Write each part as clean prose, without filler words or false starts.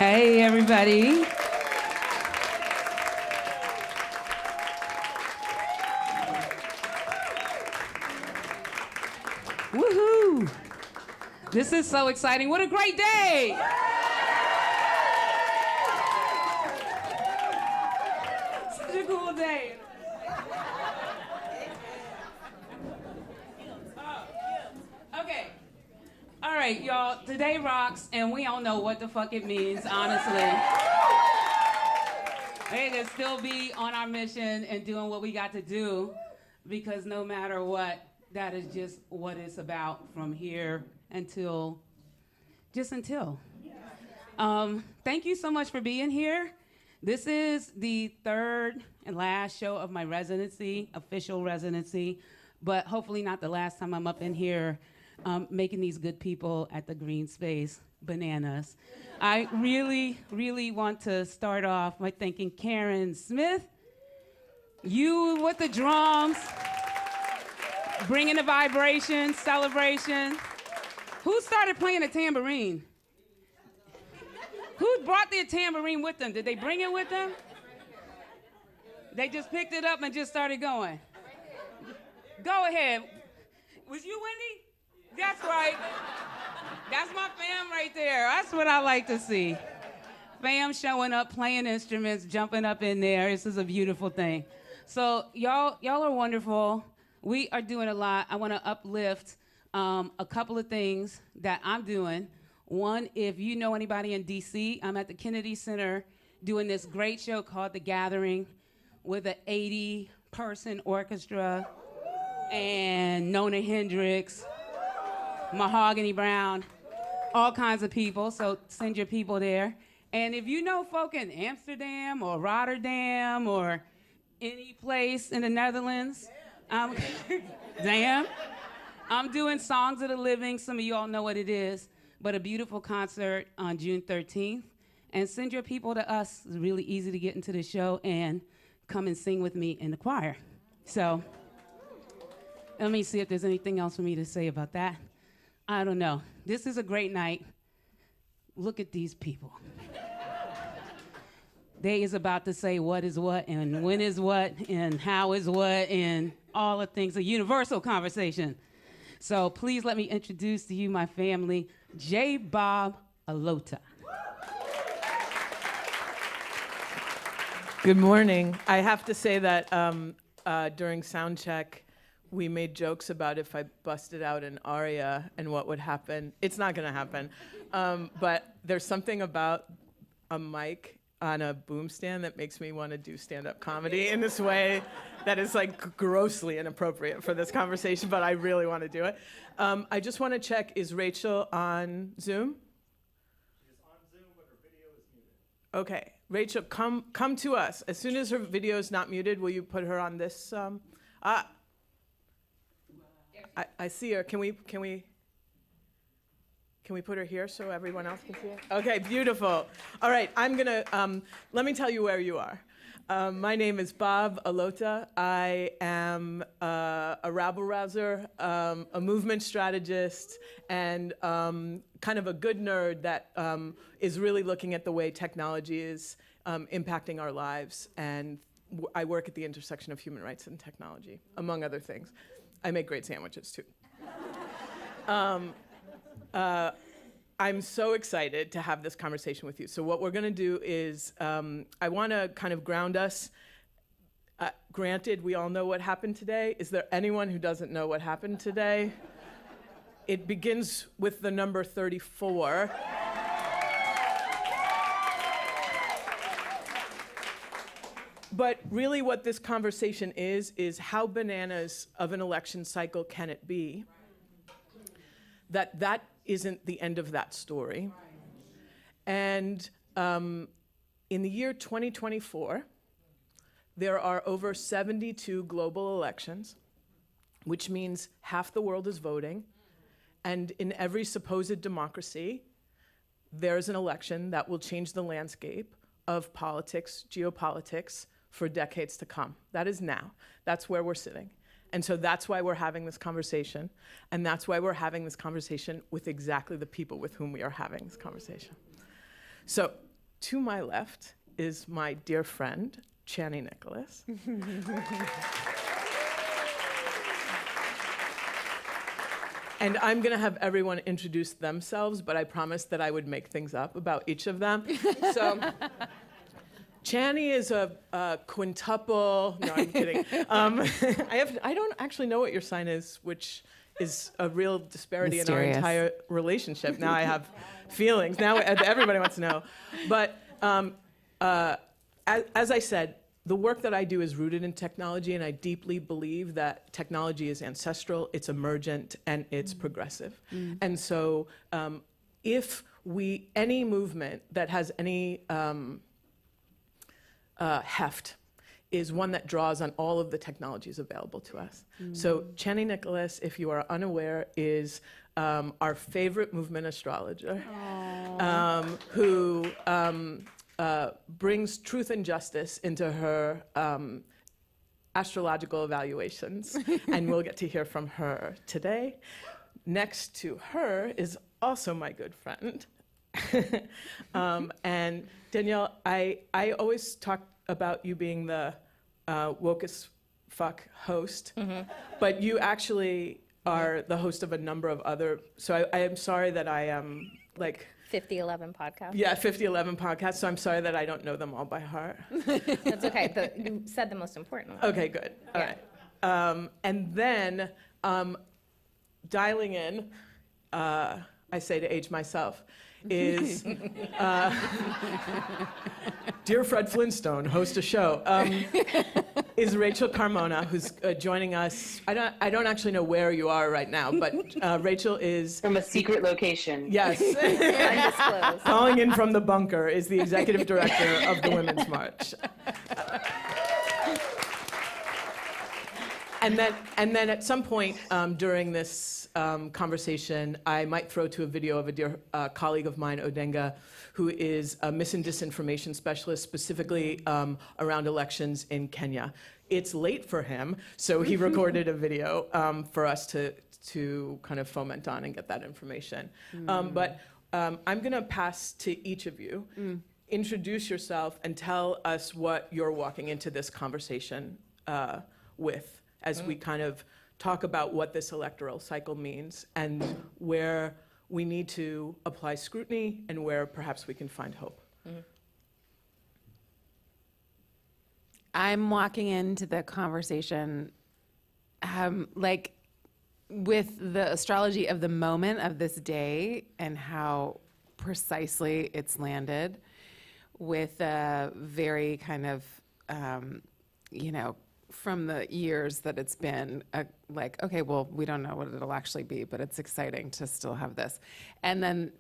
Hey, everybody. Woohoo! This is so exciting. What a great day! Such a cool day. Okay. All right, y'all. Today rocks, and we don't know what the fuck it means, honestly. We're gonna still be on our mission and doing what we got to do, because no matter what, that is just what it's about from here until, just until. Thank you so much for being here. This is the third and last show of my residency, official residency, but hopefully not the last time I'm up in here making these good people at the Greene Space bananas. I really, really want to start off by thanking Karen Smith, you with the drums, bringing the vibration, celebration. Who started playing the tambourine? Who brought their tambourine with them? Did they bring it with them? They just picked it up and just started going. Go ahead. Was you Wendy? That's right. That's my fam right there. That's what I like to see. Fam showing up, playing instruments, jumping up in there. This is a beautiful thing. So y'all are wonderful. We are doing a lot. I want to uplift a couple of things that I'm doing. One, if you know anybody in DC, I'm at the Kennedy Center doing this great show called The Gathering with an 80-person orchestra and Nona Hendrix, Mahogany Brown, all kinds of people, so send your people there. And if you know folk in Amsterdam or Rotterdam or any place in the Netherlands, damn, I'm doing Songs of the Living. Some of you all know what it is, but a beautiful concert on June 13th. And send your people to us. It's really easy to get into the show and come and sing with me in the choir. So let me see if there's anything else for me to say about that. I don't know. This is a great night. Look at these people. They is about to say what is what and when is what and how is what and all the things, a universal conversation. So please let me introduce to you my family, J. Bob Alotta. Good morning. I have to say that during sound check, we made jokes about if I busted out an aria and what would happen. It's not going to happen. But there's something about a mic on a boom stand that makes me want to do stand-up comedy in this way that is like grossly inappropriate for this conversation, but I really want to do it. I just want to check, is Rachel on Zoom? She's on Zoom, but her video is muted. Okay. Rachel, come to us. As soon as her video is not muted, will you put her on this? I see her. Can we put her here so everyone else can see her? Okay, beautiful. All right, I'm gonna, let me tell you where you are. My name is Bob Alotta. I am a rabble-rouser, a movement strategist, and kind of a good nerd that is really looking at the way technology is impacting our lives. And I work at the intersection of human rights and technology, among other things. I make great sandwiches, too. I'm so excited to have this conversation with you. So what we're going to do is I want to kind of ground us. Granted, we all know what happened today. Is there anyone who doesn't know what happened today? It begins with the number 34. But really what this conversation is how bananas of an election cycle can it be that isn't the end of that story. And in the year 2024, there are over 72 global elections, which means half the world is voting. And in every supposed democracy, there's an election that will change the landscape of politics, geopolitics, for decades to come. That is now. That's where we're sitting. And so that's why we're having this conversation. And that's why we're having this conversation with exactly the people with whom we are having this conversation. So to my left is my dear friend, Chani Nicholas. And I'm going to have everyone introduce themselves, but I promised that I would make things up about each of them. So Chani is a quintuple. No, I'm kidding. I don't actually know what your sign is, which is a real disparity Mysterious. in our entire relationship. Now I have feelings. Now everybody wants to know. But as I said, the work that I do is rooted in technology, and I deeply believe that technology is ancestral, it's emergent, and it's progressive. And so if any movement that has any heft is one that draws on all of the technologies available to us. So Chani Nicholas, if you are unaware, is our favorite movement astrologer, who brings truth and justice into her astrological evaluations, and we'll get to hear from her today. Next to her is also my good friend. And Danielle, I always talk about you being the woke as fuck host, but you actually are the host of a number of other, so I am sorry that I am like 5011 podcast. Yeah, 5011 podcasts, so I'm sorry that I don't know them all by heart. That's okay. You said the most important one. Okay, good. All right. And then dialing in, I say to age myself, is dear Fred Flintstone, host a show, is Rachel Carmona, who's joining us. I don't actually know where you are right now, but Rachel is from a secret location. Yes. Undisclosed. Calling in from the bunker is the executive director of the Women's March. And then at some point during this conversation, I might throw to a video of a dear colleague of mine, Odenga, who is a mis and disinformation specialist, specifically around elections in Kenya. It's late for him, so he recorded a video for us to kind of foment on and get that information. But I'm going to pass to each of you. Introduce yourself and tell us what you're walking into this conversation with, as we kind of talk about what this electoral cycle means and where we need to apply scrutiny and where perhaps we can find hope. I'm walking into the conversation like with the astrology of the moment of this day and how precisely it's landed, with a very kind of, from the years that it's been, like, okay, well, we don't know what it'll actually be, but it's exciting to still have this. And then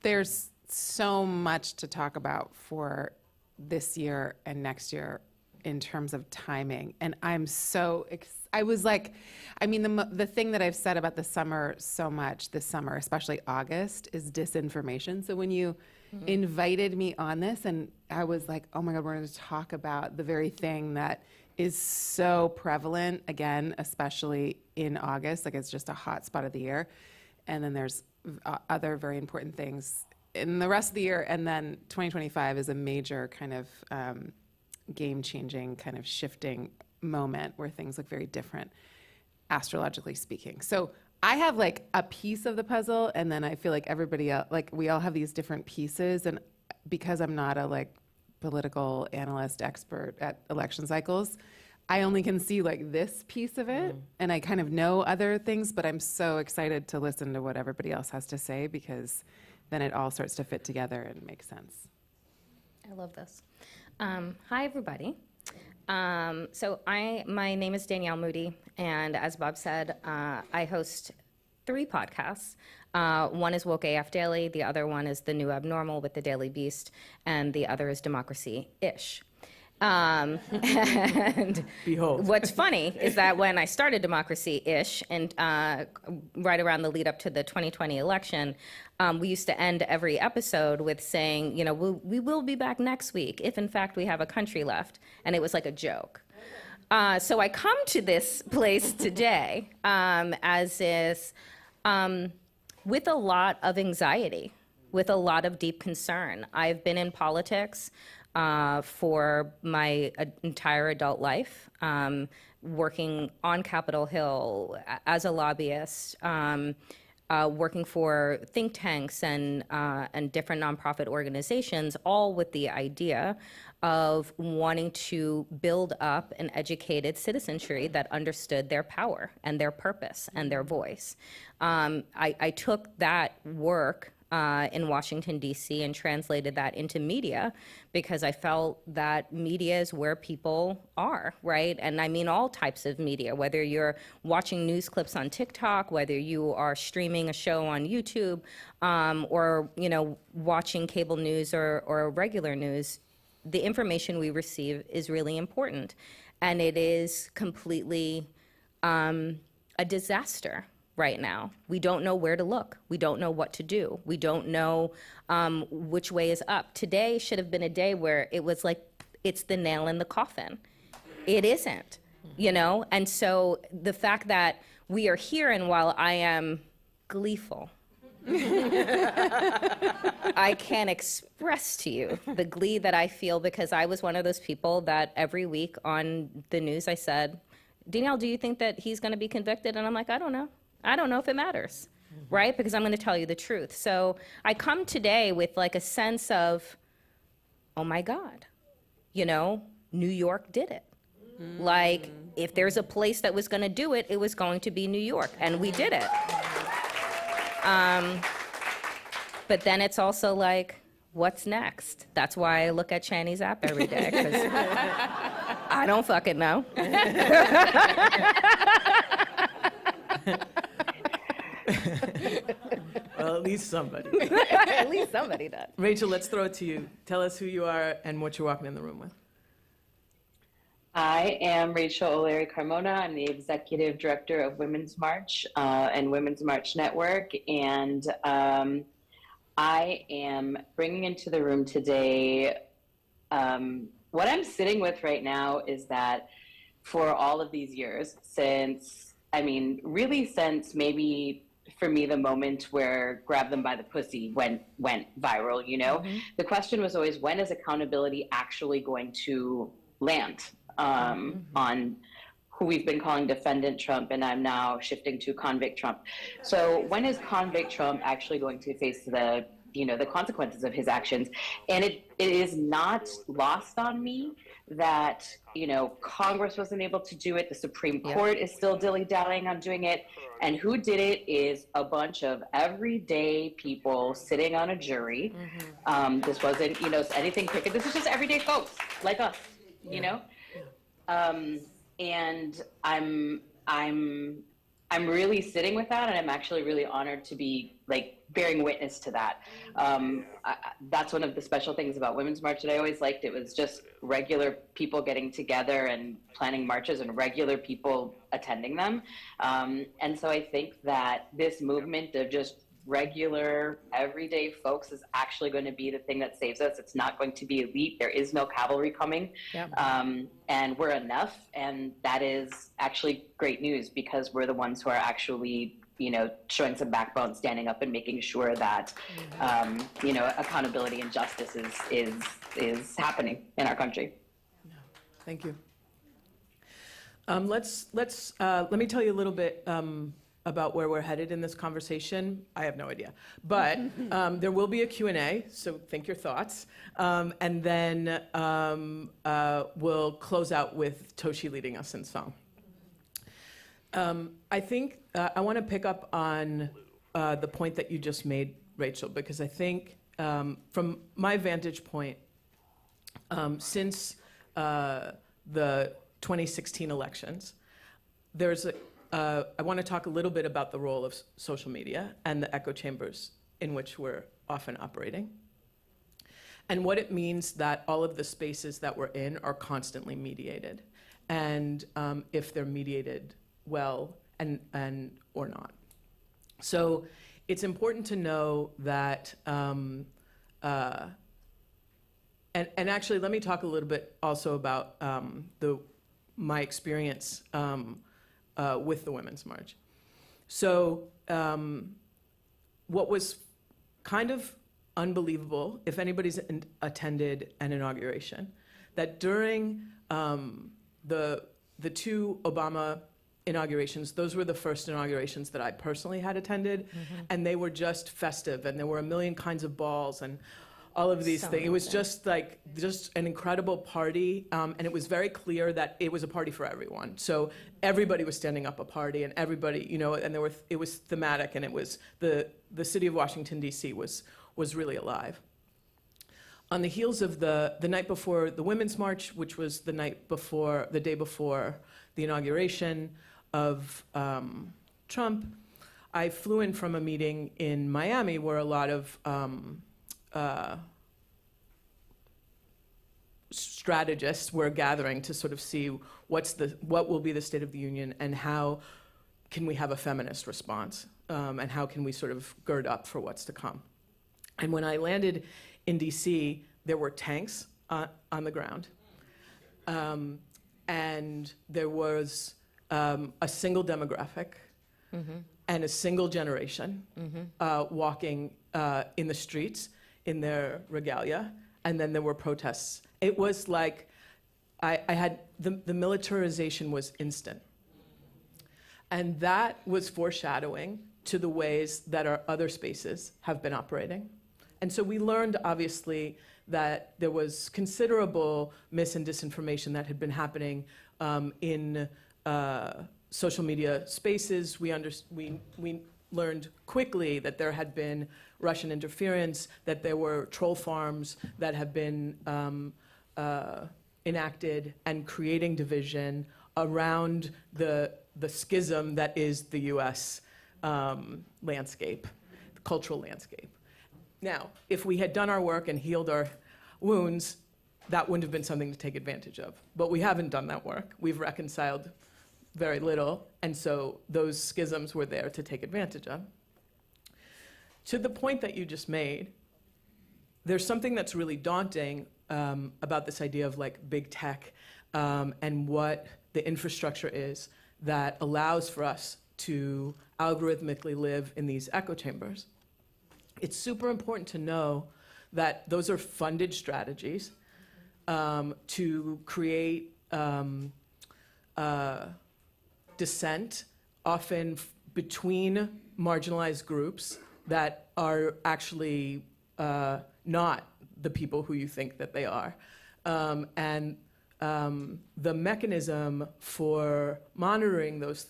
there's so much to talk about for this year and next year in terms of timing. And I'm so I was like, I mean, the thing that I've said about the summer so much this summer, especially August, is disinformation. So when you invited me on this, and I was like, oh my God, we're going to talk about the very thing that is so prevalent, again, especially in August, like it's just a hot spot of the year. And then there's other very important things in the rest of the year. And then 2025 is a major kind of game-changing, kind of shifting moment where things look very different, astrologically speaking. So I have like a piece of the puzzle, and then I feel like everybody else, like we all have these different pieces. And because I'm not a like political analyst expert at election cycles, I only can see like this piece of it, and I kind of know other things, but I'm so excited to listen to what everybody else has to say, because then it all starts to fit together and make sense. I love this. Hi, everybody. So my name is Danielle Moodie, and as Bob said, I host 3 podcasts. One is Woke AF Daily, the other one is The New Abnormal with the Daily Beast, and the other is Democracy-ish. And Behold. what's funny is that when I started Democracy-ish, and right around the lead up to the 2020 election, we used to end every episode with saying, we will be back next week if in fact we have a country left, and it was like a joke. So I come to this place today with a lot of anxiety with a lot of deep concern. I've been in politics for my entire adult life, working on Capitol Hill as a lobbyist, working for think tanks and different nonprofit organizations, all with the idea of wanting to build up an educated citizenry that understood their power and their purpose and their voice. I took that work in Washington, D.C., and translated that into media because I felt that media is where people are, right? And I mean all types of media, whether you're watching news clips on TikTok, whether you are streaming a show on YouTube, or, you know, watching cable news or regular news, the information we receive is really important. And it is completely a disaster right now. We don't know where to look. We don't know what to do. We don't know which way is up. Today should have been a day where it was like, it's the nail in the coffin. It isn't, you know? And so the fact that we are here, and while I am gleeful, I can't express to you the glee that I feel, because I was one of those people that every week on the news I said, Danielle, do you think that he's going to be convicted? And I'm like, I don't know. I don't know if it matters, right? Because I'm going to tell you the truth. So I come today with like a sense of, oh my God, you know, New York did it. Like, if there's a place that was going to do it, it was going to be New York, and we did it. But then it's also like, what's next? That's why I look at Chani's app every day, 'cause I don't fucking know. Well, at least somebody. At least somebody does. Rachel, let's throw it to you. Tell us who you are and what you're walking in the room with. I am Rachel O'Leary Carmona. I'm the executive director of Women's March and Women's March Network. And I am bringing into the room today, what I'm sitting with right now is that for all of these years, since, I mean, really since maybe for me, the moment where Grab Them by the Pussy went viral, you know, the question was always, when is accountability actually going to land on who we've been calling defendant Trump, and I'm now shifting to convict Trump. So when is convict Trump actually going to face the, you know, the consequences of his actions? And it is not lost on me that, you know, Congress wasn't able to do it. The Supreme Court is still dilly-dallying on doing it. And who did it is a bunch of everyday people sitting on a jury. This wasn't, you know, anything cricket. This is just everyday folks like us, you know? And I'm really sitting with that, and I'm actually really honored to be like bearing witness to that. That's one of the special things about Women's March that I always liked. It was just regular people getting together and planning marches and regular people attending them. And so I think that this movement of just regular, everyday folks is actually going to be the thing that saves us. It's not going to be elite. There is no cavalry coming. And we're enough. And that is actually great news, because we're the ones who are actually, you know, showing some backbone, standing up and making sure that, you know, accountability and justice is happening in our country. Thank you. Let me tell you a little bit about where we're headed in this conversation. I have no idea, but there will be a Q&A, so think your thoughts, and then we'll close out with Toshi leading us in song. I think I want to pick up on the point that you just made, Rachel, because I think from my vantage point, since the 2016 elections, I want to talk a little bit about the role of social media and the echo chambers in which we're often operating, and what it means that all of the spaces that we're in are constantly mediated, and if they're mediated well and or not. So it's important to know that, and actually let me talk a little bit also about my experience with the Women's March. So what was kind of unbelievable, if anybody's attended an inauguration, that during the two Obama inaugurations, those were the first inaugurations that I personally had attended, and they were just festive, and there were a million kinds of balls and all of these things. It was just an incredible party, and it was very clear that it was a party for everyone. So everybody was standing up a party, and everybody, and it was thematic, and it was the city of Washington, D.C. was really alive. On the heels of the night before the Women's March, which was the day before the inauguration of Trump, I flew in from a meeting in Miami where a lot of strategists were gathering to sort of see what will be the State of the Union and how can we have a feminist response, and how can we sort of gird up for what's to come. And when I landed in DC, there were tanks on the ground, and there was a single demographic and a single generation walking in the streets in their regalia, and then there were protests. It was like I had the militarization was instant, and that was foreshadowing to the ways that our other spaces have been operating. And so we learned, obviously, that there was considerable mis and disinformation that had been happening in social media spaces. We learned quickly that there had been Russian interference, that there were troll farms that have been enacted and creating division around the schism that is the U.S. Landscape, the cultural landscape. Now, if we had done our work and healed our wounds, that wouldn't have been something to take advantage of. But we haven't done that work. We've reconciled very little, and so those schisms were there to take advantage of. To the point that you just made, there's something that's really daunting about this idea of like big tech and what the infrastructure is that allows for us to algorithmically live in these echo chambers. It's super important to know that those are funded strategies to create dissent, often between marginalized groups that are actually not the people who you think that they are. And the mechanism for monitoring those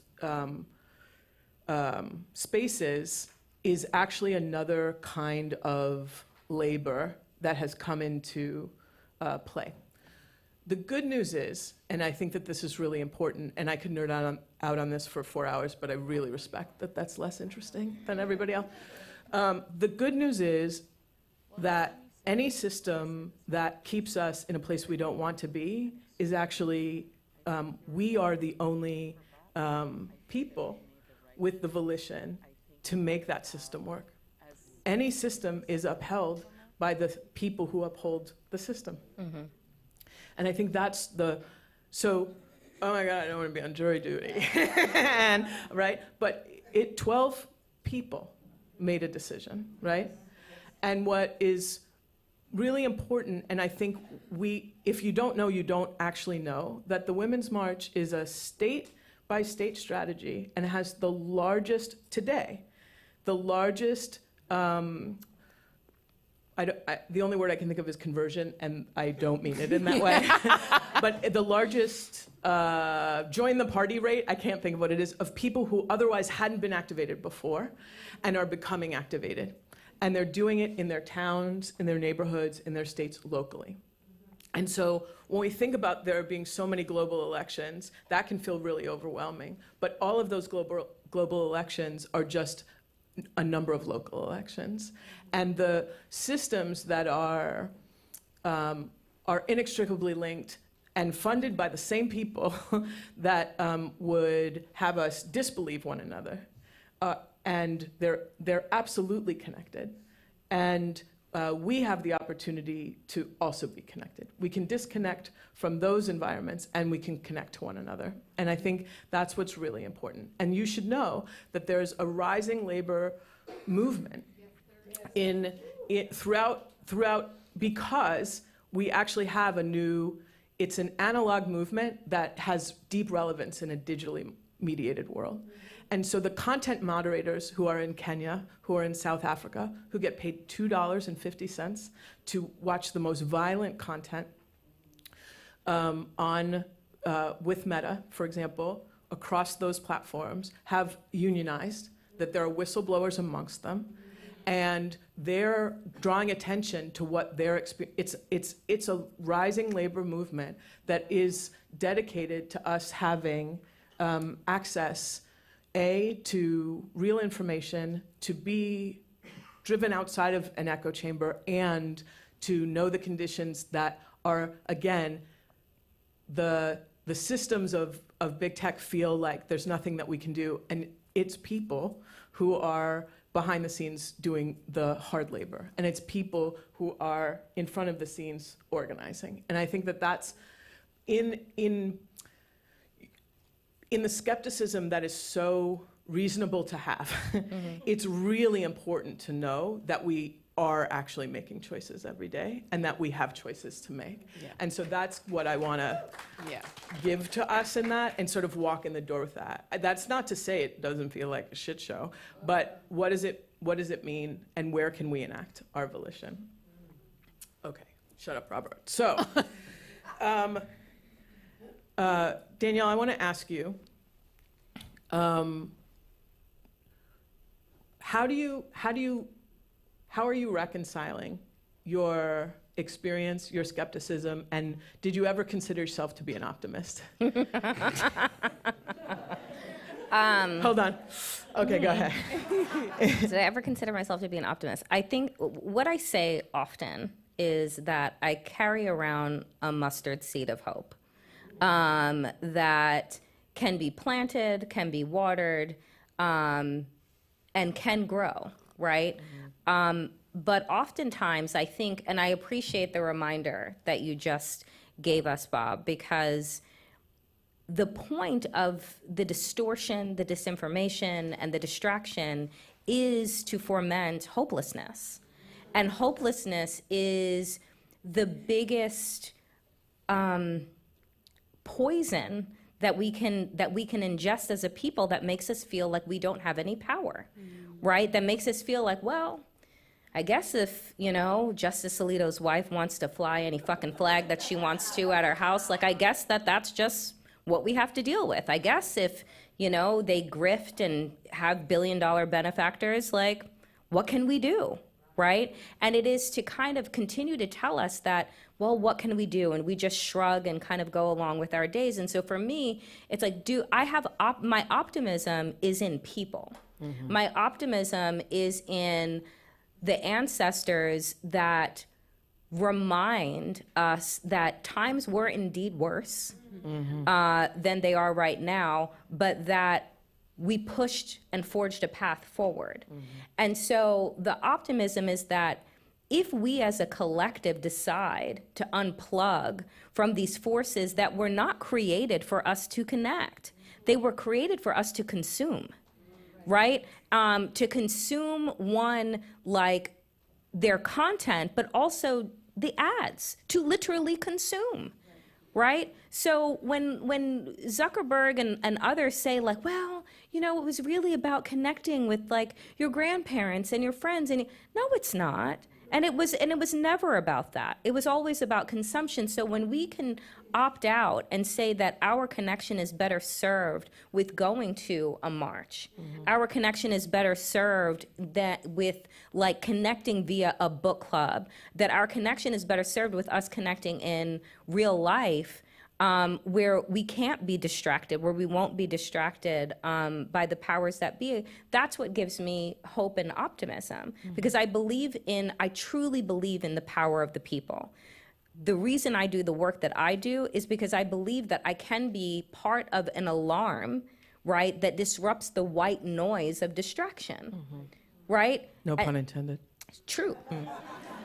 spaces is actually another kind of labor that has come into play. The good news is, and I think that this is really important, and I could nerd out on this for 4 hours, but I really respect that that's less interesting than everybody else. The good news is that any system that keeps us in a place we don't want to be is actually, we are the only people with the volition to make that system work. Any system is upheld by the people who uphold the system. And I think that's so, oh my God, I don't want to be on jury duty, and, right? But 12 people made a decision, right? And what is really important, and I think if you don't know, you don't actually know, that the Women's March is a state-by-state strategy, and it has the largest, today, the largest, the only word I can think of is conversion, and I don't mean it in that way, but the largest join the party rate, I can't think of what it is, of people who otherwise hadn't been activated before and are becoming activated. And they're doing it in their towns, in their neighborhoods, in their states locally. And so when we think about there being so many global elections, that can feel really overwhelming. But all of those global elections are just a number of local elections. And the systems that are inextricably linked and funded by the same people that would have us disbelieve one another. And they're absolutely connected. And we have the opportunity to also be connected. We can disconnect from those environments and we can connect to one another. And I think that's what's really important. And you should know that there's a rising labor movement in throughout, because we actually have it's an analog movement that has deep relevance in a digitally mediated world. And so the content moderators who are in Kenya, who are in South Africa, who get paid $2.50 to watch the most violent content with Meta, for example, across those platforms, have unionized, that there are whistleblowers amongst them, and they're drawing attention to what their experience. It's a rising labor movement that is dedicated to us having access, to real information, to be driven outside of an echo chamber, and to know the conditions that are, again, the systems of big tech feel like there's nothing that we can do, and it's people who are behind the scenes doing the hard labor, and it's people who are in front of the scenes organizing. And I think that that's in the skepticism that is so reasonable to have. It's really important to know that we are actually making choices every day, and that we have choices to make. Yeah. And so that's what I want to give to us in that, and sort of walk in the door with that. That's not to say it doesn't feel like a shit show, but what does it mean, and where can we enact our volition? Okay, shut up, Robert. So, Danielle, I want to ask you, how are you reconciling your experience, your skepticism, and did you ever consider yourself to be an optimist? Hold on. Okay, go ahead. Did I ever consider myself to be an optimist? I think what I say often is that I carry around a mustard seed of hope that can be planted, can be watered, and can grow, right? But oftentimes I think, and I appreciate the reminder that you just gave us, Bob, because the point of the distortion, the disinformation, and the distraction is to foment hopelessness. And hopelessness is the biggest poison that we can ingest as a people, that makes us feel like we don't have any power, right? That makes us feel like, well, I guess if, Justice Alito's wife wants to fly any fucking flag that she wants to at her house, like, I guess that's just what we have to deal with. I guess if, they grift and have billion-dollar benefactors, like, what can we do, right? And it is to kind of continue to tell us that, well, what can we do? And we just shrug and kind of go along with our days. And so for me, it's like, my optimism is in people. Mm-hmm. My optimism is in the ancestors that remind us that times were indeed worse than they are right now, but that we pushed and forged a path forward. And so the optimism is that if we as a collective decide to unplug from these forces that were not created for us to connect, they were created for us to consume, right? To consume, one, like their content, but also the ads, to literally consume, right? So when Zuckerberg and others say, like, well, it was really about connecting with like your grandparents and your friends, and no, it's not. And it was never about that. It was always about consumption. So when we can opt out and say that our connection is better served with going to a march, our connection is better served with like connecting via a book club, that our connection is better served with us connecting in real life, where we can't be distracted, where we won't be distracted by the powers that be. That's what gives me hope and optimism, because I truly believe in the power of the people. The reason I do the work that I do is because I believe that I can be part of an alarm, right, that disrupts the white noise of distraction, right? No pun intended. True.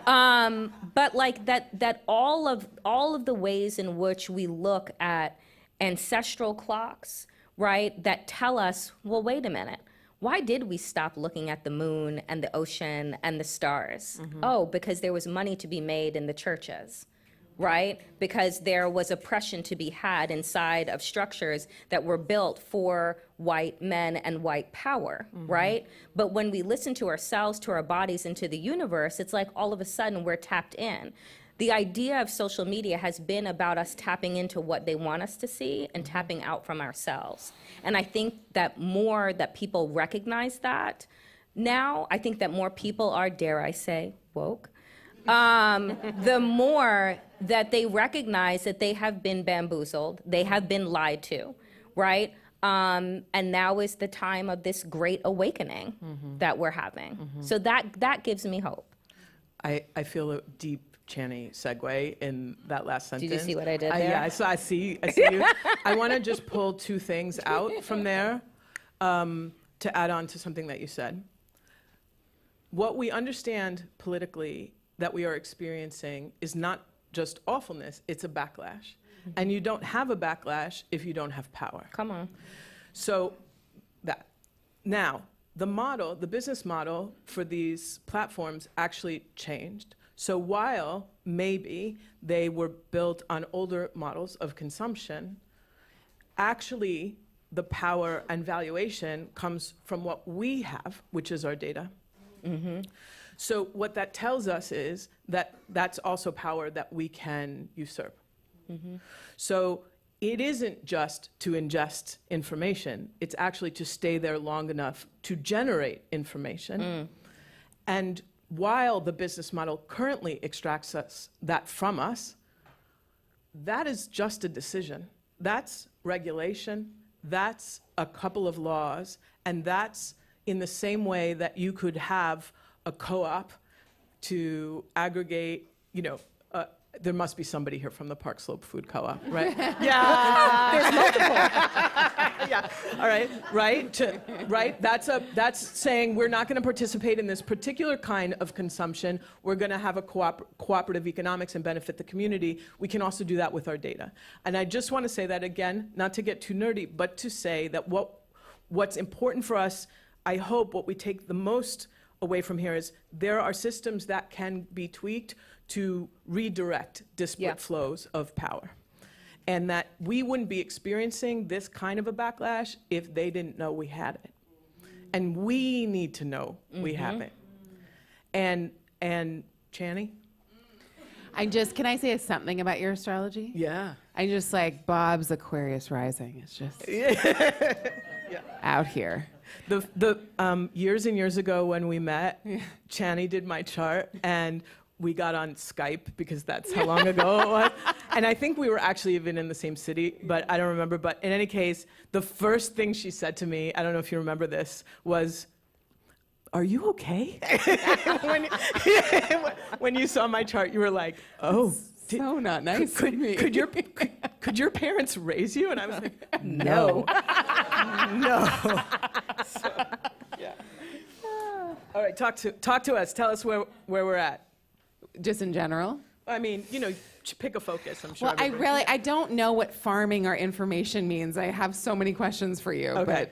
But like that all of the ways in which we look at ancestral clocks, right, that tell us, well, wait a minute, why did we stop looking at the moon and the ocean and the stars? Oh, because there was money to be made in the churches, right? Because there was oppression to be had inside of structures that were built for white men and white power, right? But when we listen to ourselves, to our bodies, and to the universe, it's like all of a sudden we're tapped in. The idea of social media has been about us tapping into what they want us to see and tapping out from ourselves. And I think that more that people recognize that now, I think that more people are, dare I say, woke, the more that they recognize that they have been bamboozled, they have been lied to, right? And now is the time of this great awakening that we're having. So that gives me hope. I feel a deep Chani segue in that last sentence. Did you see what I did there? Yeah, I see you. I want to just pull two things out from there to add on to something that you said. What we understand politically that we are experiencing is not just awfulness, it's a backlash. And you don't have a backlash if you don't have power. Come on. So that. Now, the business model for these platforms actually changed. So while maybe they were built on older models of consumption, actually the power and valuation comes from what we have, which is our data. So what that tells us is that that's also power that we can usurp. So it isn't just to ingest information, it's actually to stay there long enough to generate information. And while the business model currently extracts that from us, that is just a decision. That's regulation, that's a couple of laws, and that's in the same way that you could have a co-op to aggregate, there must be somebody here from the Park Slope Food Co-op, right? Yeah, there's multiple. Yeah, all right, right. That's saying we're not going to participate in this particular kind of consumption. We're going to have a cooperative economics and benefit the community. We can also do that with our data. And I just want to say that again, not to get too nerdy, but to say that what's important for us, I hope what we take the most away from here is there are systems that can be tweaked to redirect disparate flows of power. And that we wouldn't be experiencing this kind of a backlash if they didn't know we had it. And we need to know we have it. And Chani? Can I say something about your astrology? Yeah. I just like Bob's Aquarius rising. It's just out here. The years and years ago when we met, Chani did my chart, and we got on Skype because that's how long ago it was. And I think we were actually even in the same city, but I don't remember. But in any case, the first thing she said to me, I don't know if you remember this, was, "Are you okay?" when you saw my chart, you were like, "Oh, so not nice of me." Could your parents raise you?" And I was like, "No, no." So, yeah. All right, talk to us. Tell us where we're at. Just in general? I mean, pick a focus. I'm sure. Well, I don't know what farming our information means. I have so many questions for you, okay.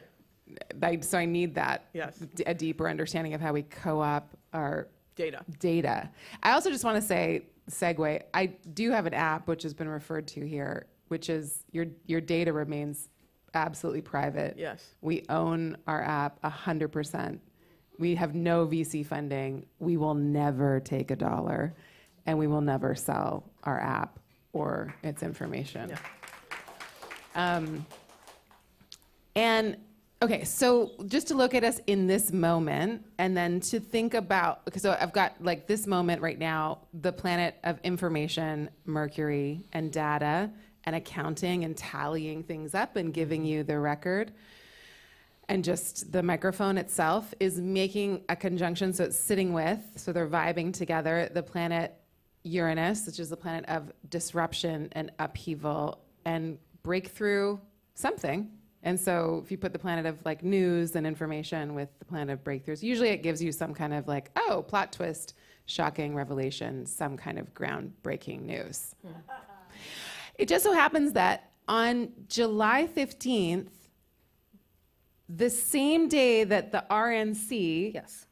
So I need that. Yes. A deeper understanding of how we co-op our data. I also just want to say, segue, I do have an app which has been referred to here, which is your data remains absolutely private. Yes. We own our app 100%. We have no VC funding. We will never take $1, and we will never sell our app or its information. Yeah. And okay, so just to look at us in this moment, and then to think about, because so I've got like this moment right now, the planet of information, Mercury, and data, and accounting, and tallying things up and giving you the record. And just the microphone itself is making a conjunction, so it's sitting with, so they're vibing together, the planet Uranus, which is the planet of disruption and upheaval and breakthrough something. And so if you put the planet of like news and information with the planet of breakthroughs, usually it gives you some kind of like, oh, plot twist, shocking revelation, some kind of groundbreaking news. It just so happens that on July 15th, the same day that the RNC Yes.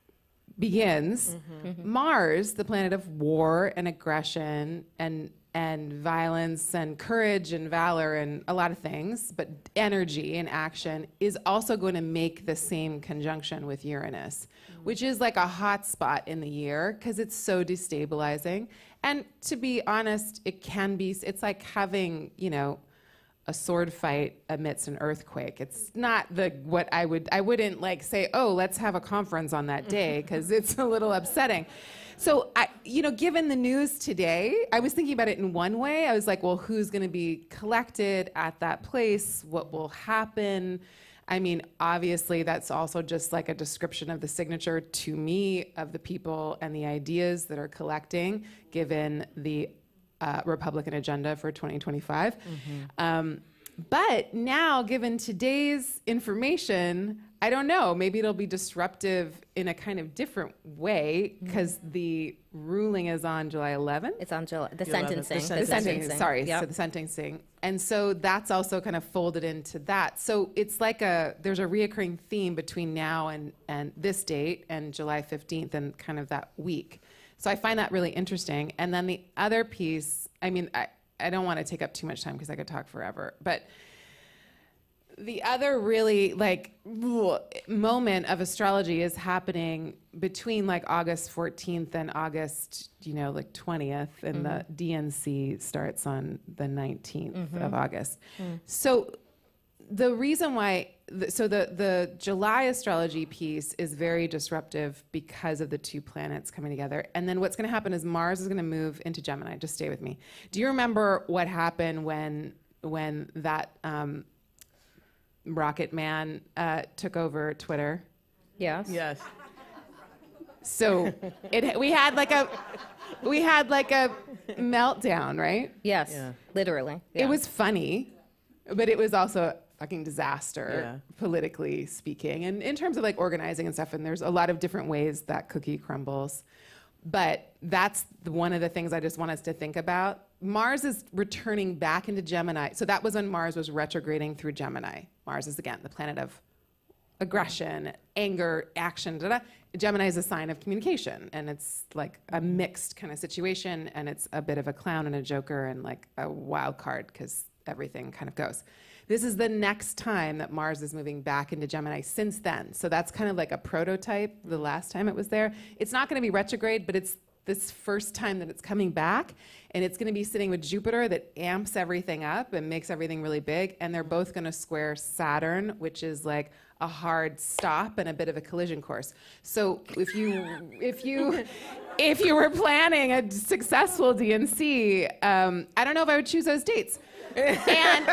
begins, Mars, the planet of war and aggression and violence and courage and valor and a lot of things, but energy and action, is also going to make the same conjunction with Uranus, which is like a hot spot in the year because it's so destabilizing. And to be honest, it's like having, a sword fight amidst an earthquake. It's not I wouldn't like say, oh, let's have a conference on that day, because it's a little upsetting. So, given the news today, I was thinking about it in one way. I was like, well, who's going to be collected at that place? What will happen? I mean, obviously, that's also just like a description of the signature to me of the people and the ideas that are collecting, given the Republican agenda for 2025. But now, given today's information, I don't know, maybe it'll be disruptive in a kind of different way, because the ruling is on July 11th. It's on July, the 11th. sentencing. The sentencing. Sorry, Yep. so the sentencing. And so that's also kind of folded into that. So it's like there's a reoccurring theme between now and this date and July 15th and kind of that week. So I find that really interesting. And then the other piece, I mean, I don't want to take up too much time because I could talk forever, but the other really moment of astrology is happening between like August 14th and August, 20th, and the DNC starts on the 19th of August. So the reason why, the July astrology piece is very disruptive because of the two planets coming together. And then what's going to happen is Mars is going to move into Gemini. Just stay with me. Do you remember what happened when that Rocket Man took over Twitter? Yes. Yes. So we had like a meltdown, right? Yes. Yeah. Literally. It was funny, but it was also a fucking disaster, Yeah. politically speaking, and in terms of like organizing and stuff. And there's a lot of different ways that cookie crumbles. But that's one of the things I just want us to think about. Mars is returning back into Gemini. So that was when Mars was retrograding through Gemini. Mars is, again, the planet of aggression, anger, action, Gemini is a sign of communication. And it's like a mixed kind of situation. And it's a bit of a clown and a joker and like a wild card, because everything kind of goes. This is the next time that Mars is moving back into Gemini since then. So that's kind of like a prototype the last time it was there. It's not going to be retrograde, but it's this first time that it's coming back. And it's going to be sitting with Jupiter that amps everything up and makes everything really big. And they're both going to square Saturn, which is like a hard stop and a bit of a collision course. So if you were planning a successful DNC, I don't know if I would choose those dates. And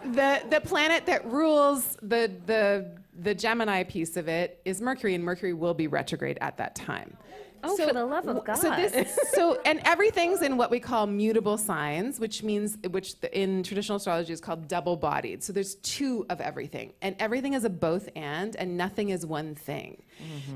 the planet that rules the Gemini piece of it is Mercury, and Mercury will be retrograde at that time. Oh, for the love of God. And everything's in what we call mutable signs, which in traditional astrology is called double-bodied. So there's two of everything, and everything is a both and nothing is one thing.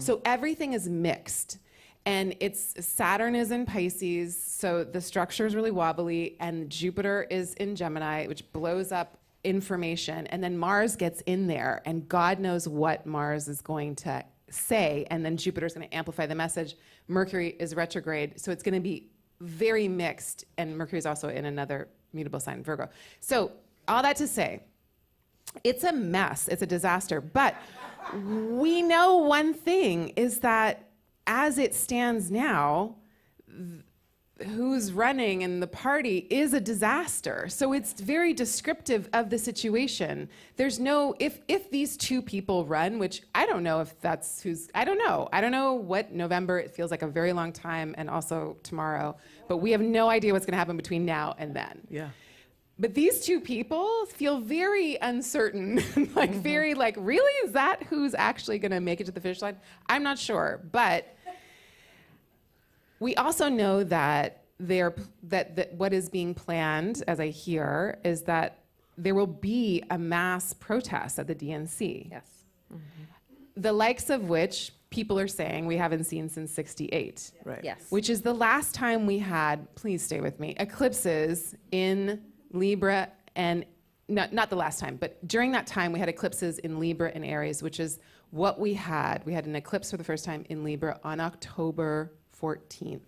So everything is mixed. And Saturn is in Pisces, so the structure is really wobbly, and Jupiter is in Gemini, which blows up information, and then Mars gets in there, and God knows what Mars is going to say, and then Jupiter's going to amplify the message. Mercury is retrograde, so it's going to be very mixed, and Mercury is also in another mutable sign, Virgo. So all that to say, it's a mess, it's a disaster, but we know one thing is that as it stands now, who's running in the party is a disaster. So it's very descriptive of the situation. There's no, if these two people run, which I don't know if that's I don't know what November, it feels like a very long time, and also tomorrow, but we have no idea what's gonna happen between now and then. Yeah. But these two people feel very uncertain, very really, is that who's actually gonna make it to the finish line? I'm not sure, but we also know that that what is being planned, as I hear, is that there will be a mass protest at the DNC. Yes. The likes of which people are saying we haven't seen since '68. Right. Yes. Which is the last time we had, please stay with me, eclipses in Libra and not the last time, but during that time we had eclipses in Libra and Aries, which is what we had. We had an eclipse for the first time in Libra on October 14th.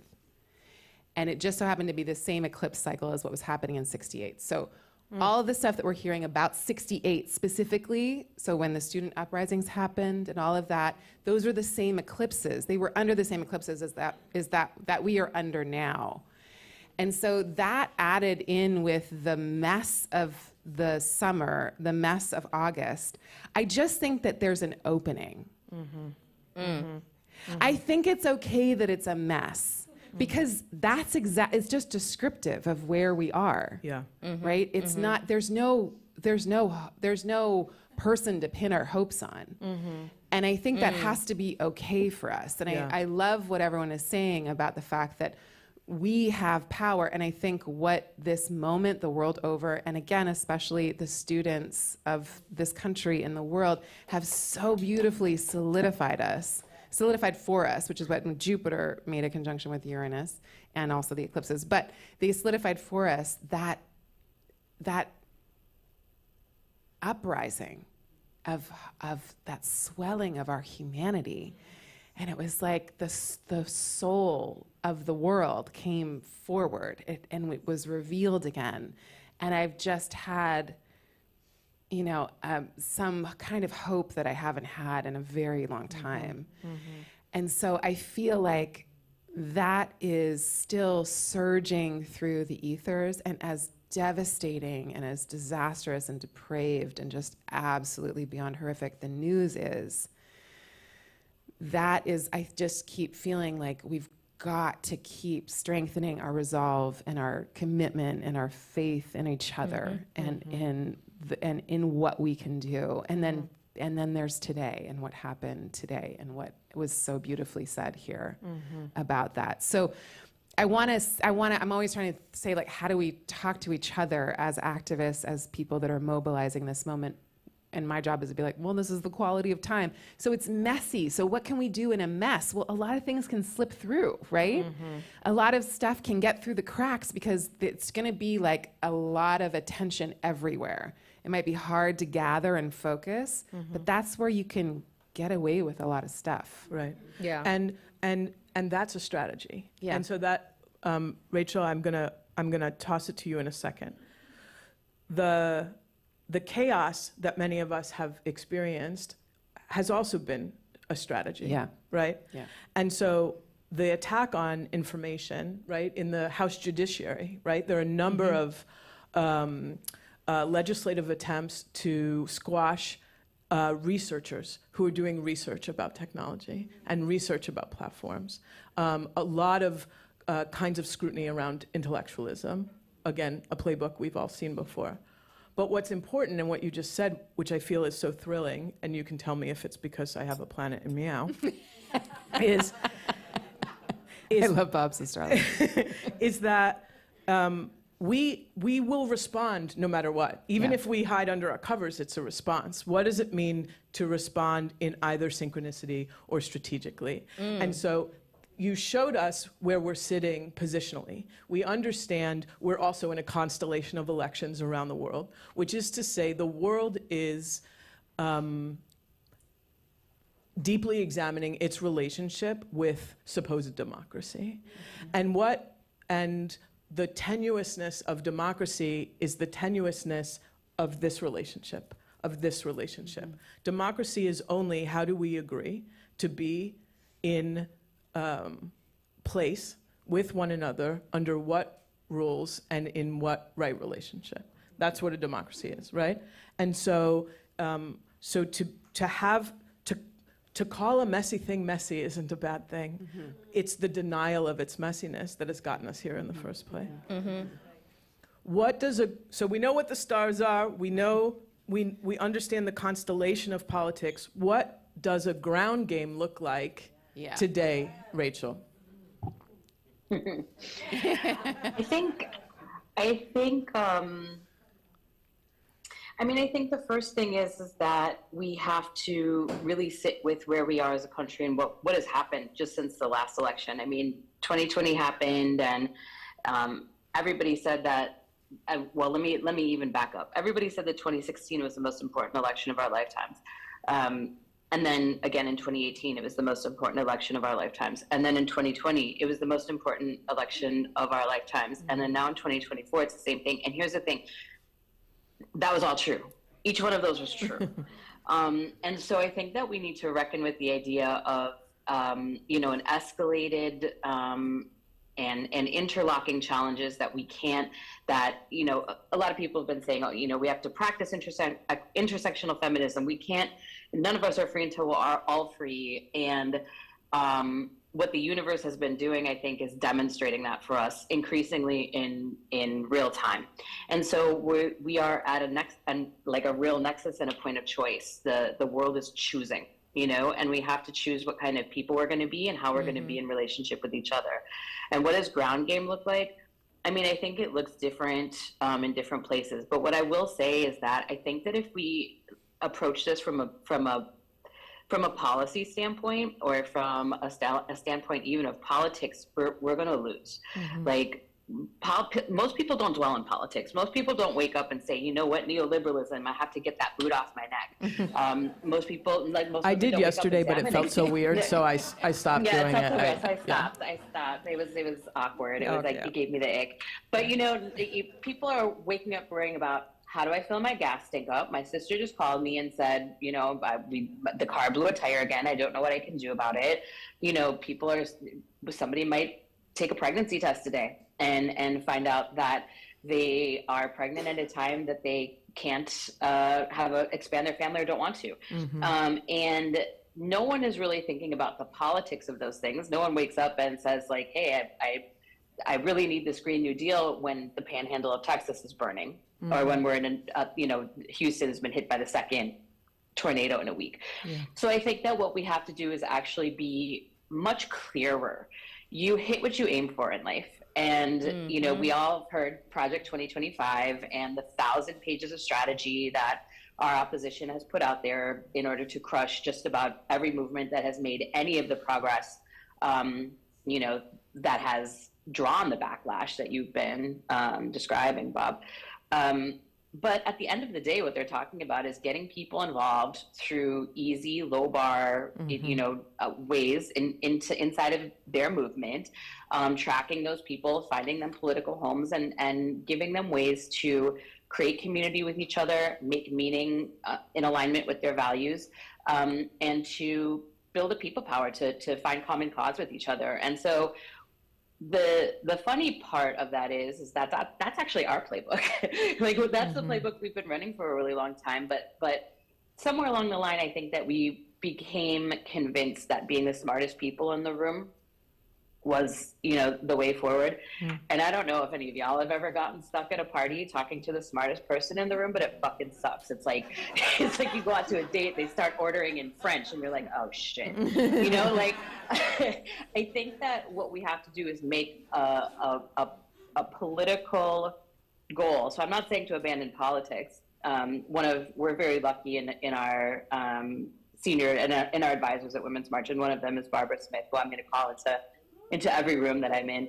And it just so happened to be the same eclipse cycle as what was happening in 68. So all of the stuff that we're hearing about 68 specifically, so when the student uprisings happened and all of that, those were the same eclipses. They were under the same eclipses as that we are under now. And so that added in with the mess of the summer, the mess of August, I just think that there's an opening. I think it's okay that it's a mess. Because that's it's just descriptive of where we are. Yeah. Right? It's not, there's no person to pin our hopes on. And I think that has to be okay for us. And I love what everyone is saying about the fact that we have power. And I think what this moment, the world over, and again, especially the students of this country and the world, have so beautifully solidified for us, which is what Jupiter made a conjunction with Uranus and also the eclipses. But they solidified for us that uprising of that swelling of our humanity. And it was like the soul of the world came forward and it was revealed again. And I've just had, some kind of hope that I haven't had in a very long time. And so I feel like that is still surging through the ethers, and as devastating and as disastrous and depraved and just absolutely beyond horrific the news is, I just keep feeling like we've got to keep strengthening our resolve and our commitment and our faith in each other and in what we can do. And then there's today and what happened today and what was so beautifully said here about that. So I'm always trying to say, like, how do we talk to each other as activists, as people that are mobilizing this moment? And my job is to be like, well, this is the quality of time. So it's messy. So what can we do in a mess? Well, a lot of things can slip through, right? A lot of stuff can get through the cracks because it's going to be like a lot of attention everywhere. It might be hard to gather and focus, but that's where you can get away with a lot of stuff. Right. Yeah. And that's a strategy. Yeah. And so that, Rachel, I'm gonna toss it to you in a second. The chaos that many of us have experienced has also been a strategy. Yeah. Right? Yeah. And so the attack on information, right, in the House Judiciary, right, there are a number of legislative attempts to squash researchers who are doing research about technology and research about platforms. A lot of kinds of scrutiny around intellectualism. Again, a playbook we've all seen before. But what's important, and what you just said, which I feel is so thrilling, and you can tell me if it's because I have a planet in Meow, is I love Bob's astrology. is that we will respond no matter what. Even if we hide under our covers, it's a response. What does it mean to respond in either synchronicity or strategically? And so you showed us where we're sitting positionally. We understand we're also in a constellation of elections around the world, which is to say the world is deeply examining its relationship with supposed democracy. And the tenuousness of democracy is the tenuousness of this relationship, Democracy is only how do we agree to be in place with one another under what rules and in what right relationship. That's what a democracy is, right? And so, to call a messy thing messy isn't a bad thing. It's the denial of its messiness that has gotten us here in the first place. So we know what the stars are. We know we understand the constellation of politics. What does a ground game look like today, Rachel? I think the first thing is that we have to really sit with where we are as a country and what has happened just since the last election. I mean, 2020 happened, and everybody said that well, let me even back up. Everybody said that 2016 was the most important election of our lifetimes. And then again in 2018, it was the most important election of our lifetimes. And then in 2020, it was the most important election of our lifetimes. And then now in 2024, it's the same thing. And here's the thing, that was all true. Each one of those was true. And so I think that we need to reckon with the idea of, you know, an escalated and interlocking challenges that we can't, that, you know, a lot of people have been saying, oh, you know, we have to practice intersectional feminism. We can't, none of us are free until we're all free. And what the universe has been doing, I think, is demonstrating that for us increasingly in real time. And so we are at a real nexus and a point of choice. The world is choosing, you know, and we have to choose what kind of people we're going to be and how we're going to be in relationship with each other. And what does ground game look like? I mean, I think it looks different in different places. But what I will say is that I think that if we approach this from a policy standpoint, or from a standpoint even of politics, we're going to lose. Like, most people don't dwell in politics. Most people don't wake up and say, you know what, neoliberalism, I have to get that boot off my neck. Most people, I did yesterday, but it felt so weird, so I stopped doing it. I stopped. It was awkward. It was like, it gave me the ick. But, you know, people are waking up worrying about, how do I fill my gas tank up? My sister just called me and said, you know, the car blew a tire again. I don't know what I can do about it. You know, somebody might take a pregnancy test today and find out that they are pregnant at a time that they can't expand their family or don't want to. And no one is really thinking about the politics of those things. No one wakes up and says, like, hey, I really need this Green New Deal when the panhandle of Texas is burning, or when we're in you know, Houston has been hit by the second tornado in a week. So I think that what we have to do is actually be much clearer. You hit what you aim for in life. And, you know, we all heard Project 2025 and the 1,000 pages of strategy that our opposition has put out there in order to crush just about every movement that has made any of the progress, you know, that has drawn the backlash that you've been describing, Bob. But at the end of the day, what they're talking about is getting people involved through easy, low bar, you know, ways inside of their movement, tracking those people, finding them political homes, and giving them ways to create community with each other, make meaning in alignment with their values, and to build a people power to find common cause with each other. And so the funny part of that is that that's actually our playbook. Like, that's the playbook we've been running for a really long time. But somewhere along the line, I think that we became convinced that being the smartest people in the room was, you know, the way forward. And I don't know if any of y'all have ever gotten stuck at a party talking to the smartest person in the room, but it fucking sucks. It's like you go out to a date, they start ordering in French, and you're like, oh shit. You know, like, I think that what we have to do is make a political goal. So I'm not saying to abandon politics. We're very lucky in our senior, in our advisors at Women's March, and one of them is Barbara Smith, who I'm going to call into every room that I'm in.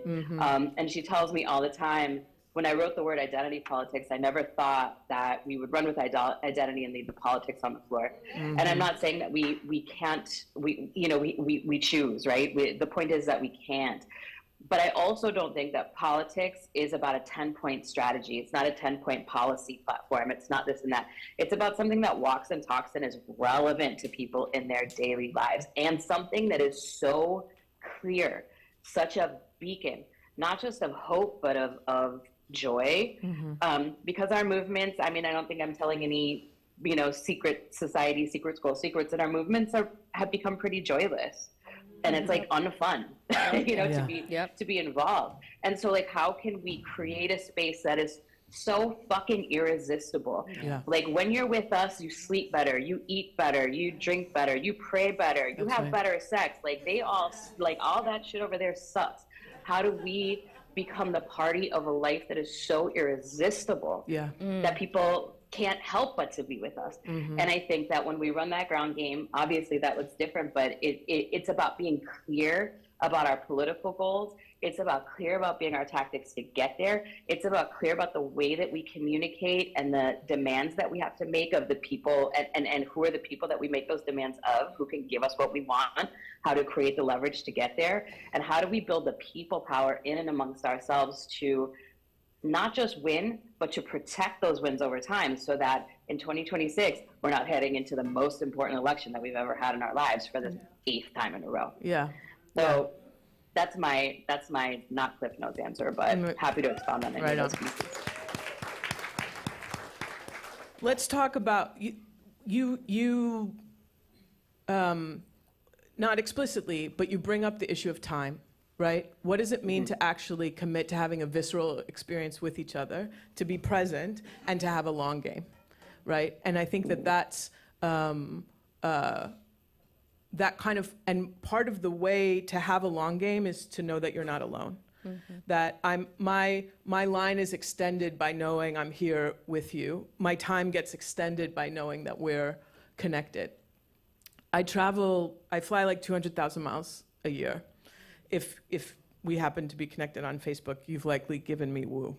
And she tells me all the time, when I wrote the word identity politics, I never thought that we would run with identity and leave the politics on the floor. And I'm not saying that we can't, we choose, right? The point is that we can't. But I also don't think that politics is about a 10-point strategy. It's not a 10-point policy platform. It's not this and that. It's about something that walks and talks and is relevant to people in their daily lives, and something that is so clear, such a beacon, not just of hope, but of joy. Because our movements, I mean, I don't think I'm telling any, secret society, secret school secrets, that our movements have become pretty joyless. And it's like unfun, to be involved. And so, like, how can we create a space that is so fucking irresistible? Like, when you're with us, you sleep better, you eat better, you drink better, you pray better, you have better sex. Like, all that shit over there sucks. How do we become the party of a life that is so irresistible that people can't help but to be with us? And I think that when we run that ground game, obviously that looks different, but it's about being clear about our political goals It's about clear about being our tactics to get there. It's about clear about the way that we communicate and the demands that we have to make of the people, and who are the people that we make those demands of, who can give us what we want, how to create the leverage to get there, and how do we build the people power in and amongst ourselves to not just win, but to protect those wins over time, so that in 2026, we're not heading into the most important election that we've ever had in our lives for the 8th time in a row. Yeah. So that's my not Cliff Notes answer, but happy to expound on any of those pieces. Let's talk about you not explicitly, but you bring up the issue of time. Right? What does it mean to actually commit to having a visceral experience with each other, to be present, and to have a long game, right? And I think that that's that kind of, and part of the way to have a long game is to know that you're not alone. That my line is extended by knowing I'm here with you. My time gets extended by knowing that we're connected. I fly like 200,000 miles a year. If we happen to be connected on Facebook, you've likely given me woo.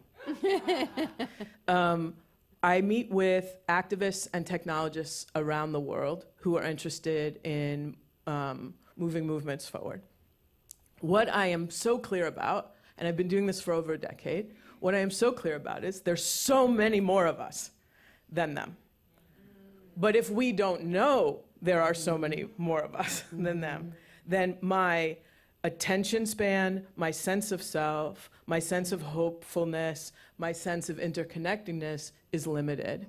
I meet with activists and technologists around the world who are interested in moving movements forward. What I am so clear about, and I've been doing this for over a decade, what I am so clear about is there's so many more of us than them. But if we don't know there are so many more of us than them, then my attention span, my sense of self, my sense of hopefulness, my sense of interconnectedness is limited.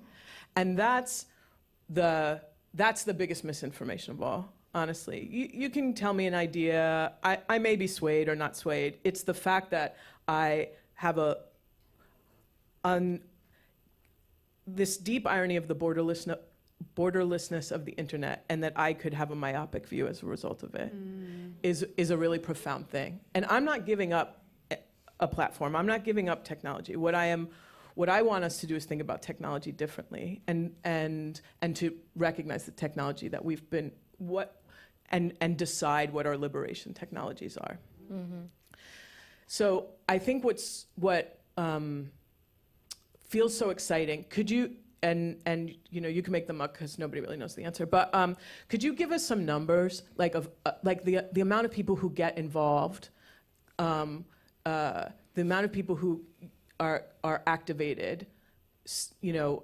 And that's the biggest misinformation of all, honestly. You can tell me an idea. I may be swayed or not swayed. It's the fact that I have this deep irony of the borderlessness of the internet, and that I could have a myopic view as a result of it, is a really profound thing. And I'm not giving up a platform. I'm not giving up technology. What I want us to do is think about technology differently, and to recognize the technology that we've been and decide what our liberation technologies are. So I think what feels so exciting. Could you? And you can make them up because nobody really knows the answer. But could you give us some numbers, like the amount of people who get involved, the amount of people who are activated,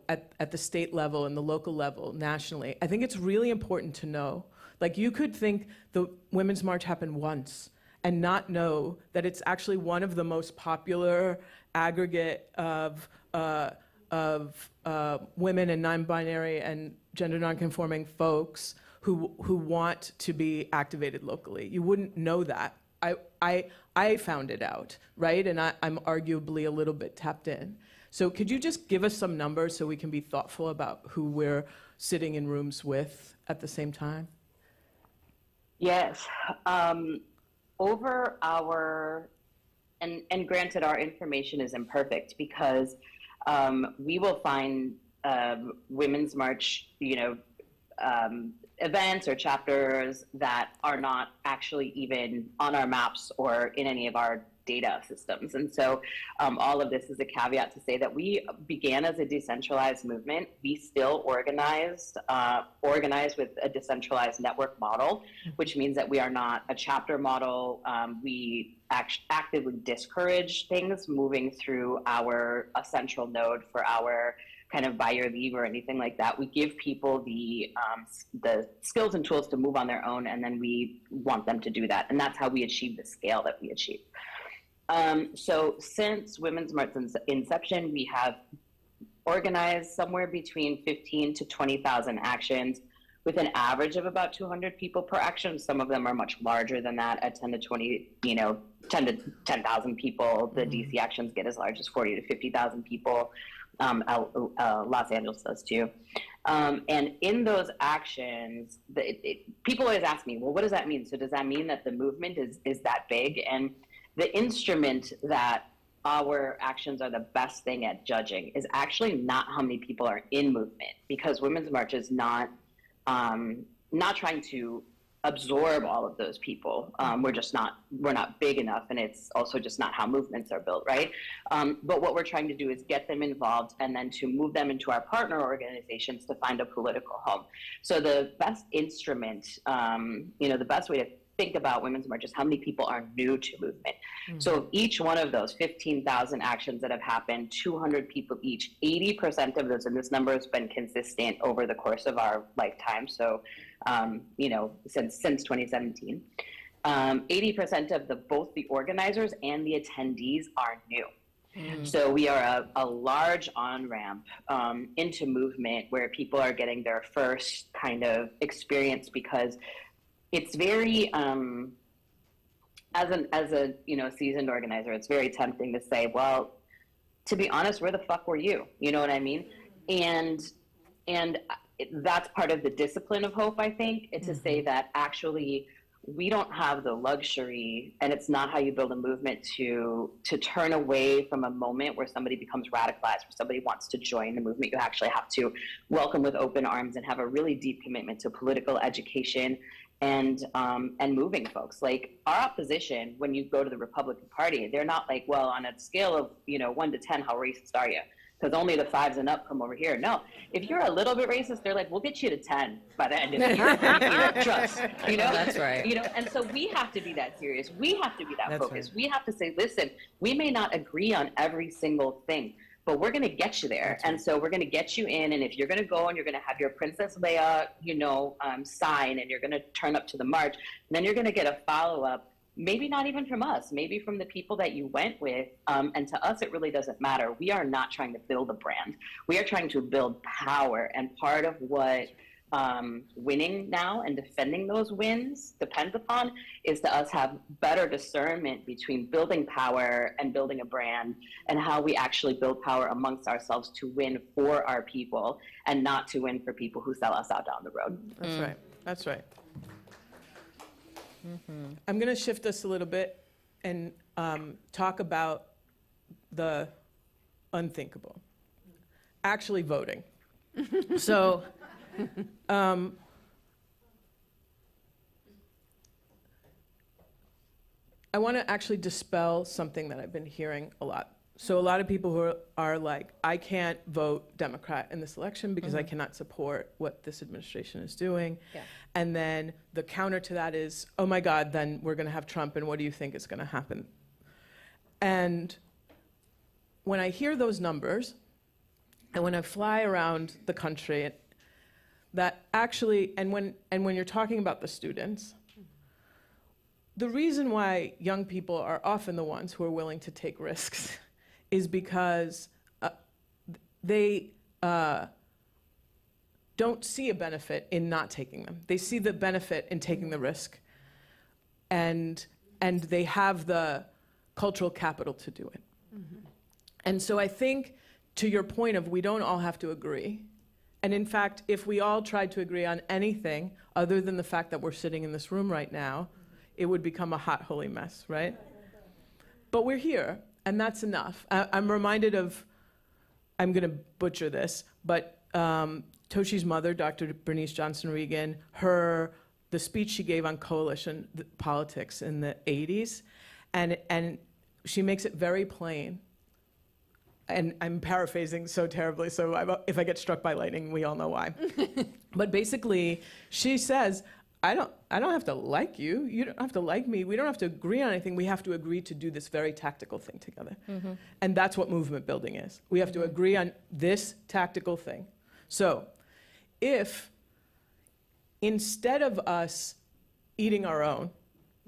at the state level and the local level, nationally? I think it's really important to know. Like, you could think the Women's March happened once and not know that it's actually one of the most popular aggregate of women and non-binary and gender non-conforming folks who want to be activated locally. You wouldn't know that. I found it out, right? And I'm arguably a little bit tapped in. So could you just give us some numbers so we can be thoughtful about who we're sitting in rooms with at the same time? Yes. Over our, and granted, our information is imperfect because we will find Women's March, events or chapters that are not actually even on our maps or in any of our data systems. And so all of this is a caveat to say that we began as a decentralized movement. We still organize with a decentralized network model, which means that we are not a chapter model. We actively discourage things moving through a central node for our kind of buy or leave or anything like that. We give people the skills and tools to move on their own, and then we want them to do that. And that's how we achieve the scale that we achieve. So since Women's March's inception, we have organized somewhere between 15 to 20,000 actions with an average of about 200 people per action. Some of them are much larger than that at 10 to 20, 10 to 10,000 people. The DC actions get as large as 40 to 50,000 people. Los Angeles does too. And in those actions, people always ask me, well, what does that mean? So does that mean that the movement is that big? And the instrument that our actions are the best thing at judging is actually not how many people are in movement, because Women's March is not trying to absorb all of those people. We're not big enough, and it's also just not how movements are built, right? But what we're trying to do is get them involved and then to move them into our partner organizations to find a political home. So the best instrument, the best way to think about Women's March is how many people are new to movement. So each one of those 15,000 actions that have happened, 200 people each, 80% of those, and this number has been consistent over the course of our lifetime, so since 2017, 80% of both the organizers and the attendees are new. So we are a large on-ramp into movement where people are getting their first kind of experience, because it's very, as a seasoned organizer, it's very tempting to say, well, to be honest, where the fuck were you? You know what I mean? And that's part of the discipline of hope, I think, to say that actually we don't have the luxury, and it's not how you build a movement to turn away from a moment where somebody becomes radicalized, where somebody wants to join the movement. You actually have to welcome with open arms and have a really deep commitment to political education and moving folks. Like our opposition, when you go to the Republican Party, they're not like, well, on a scale of 1 to 10, how racist are you? Because only the 5s and up come over here. No, if you're a little bit racist, they're like, we'll get you to 10 by the end of the year. Trust, That's right. And so we have to be that serious. We have to be that focused. Right. We have to say, listen, we may not agree on every single thing, but we're going to get you there. And so we're going to get you in. And if you're going to go and you're going to have your Princess Leia, sign, and you're going to turn up to the march, then you're going to get a follow-up, maybe not even from us, maybe from the people that you went with. And to us, it really doesn't matter. We are not trying to build a brand. We are trying to build power. And part of what winning now and defending those wins depends upon is to us have better discernment between building power and building a brand, and how we actually build power amongst ourselves to win for our people and not to win for people who sell us out down the road. That's right. That's right. I'm going to shift us a little bit and talk about the unthinkable, actually voting. So I want to actually dispel something that I've been hearing a lot. So a lot of people who are like, I can't vote Democrat in this election because I cannot support what this administration is doing. Yeah. And then the counter to that is, oh my God, then we're going to have Trump, and what do you think is going to happen? And when I hear those numbers, and when I fly around the country, that actually, and when you're talking about the students, the reason why young people are often the ones who are willing to take risks is because they don't see a benefit in not taking them. They see the benefit in taking the risk, and they have the cultural capital to do it. And so I think, to your point of we don't all have to agree, and in fact, if we all tried to agree on anything other than the fact that we're sitting in this room right now, it would become a hot, holy mess, right? But we're here, and that's enough. I'm reminded of, I'm going to butcher this, but Toshi's mother, Dr. Bernice Johnson Reagan, the speech she gave on coalition politics in the 80s, and she makes it very plain. And I'm paraphrasing so terribly, so if I get struck by lightning, we all know why. But basically, she says, I don't have to like you. You don't have to like me. We don't have to agree on anything. We have to agree to do this very tactical thing together. And that's what movement building is. We have to agree on this tactical thing. So if instead of us eating our own,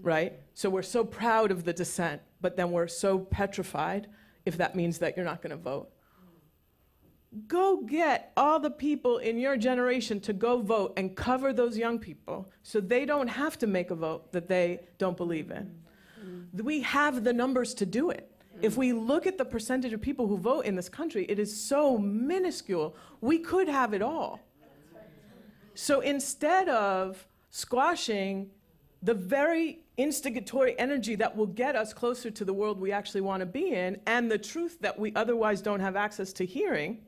right? So we're so proud of the dissent, but then we're so petrified if that means that you're not going to vote. Go get all the people in your generation to go vote and cover those young people so they don't have to make a vote that they don't believe in. We have the numbers to do it. If we look at the percentage of people who vote in this country, it is so minuscule. We could have it all. So instead of squashing the very instigatory energy that will get us closer to the world we actually want to be in and the truth that we otherwise don't have access to hearing,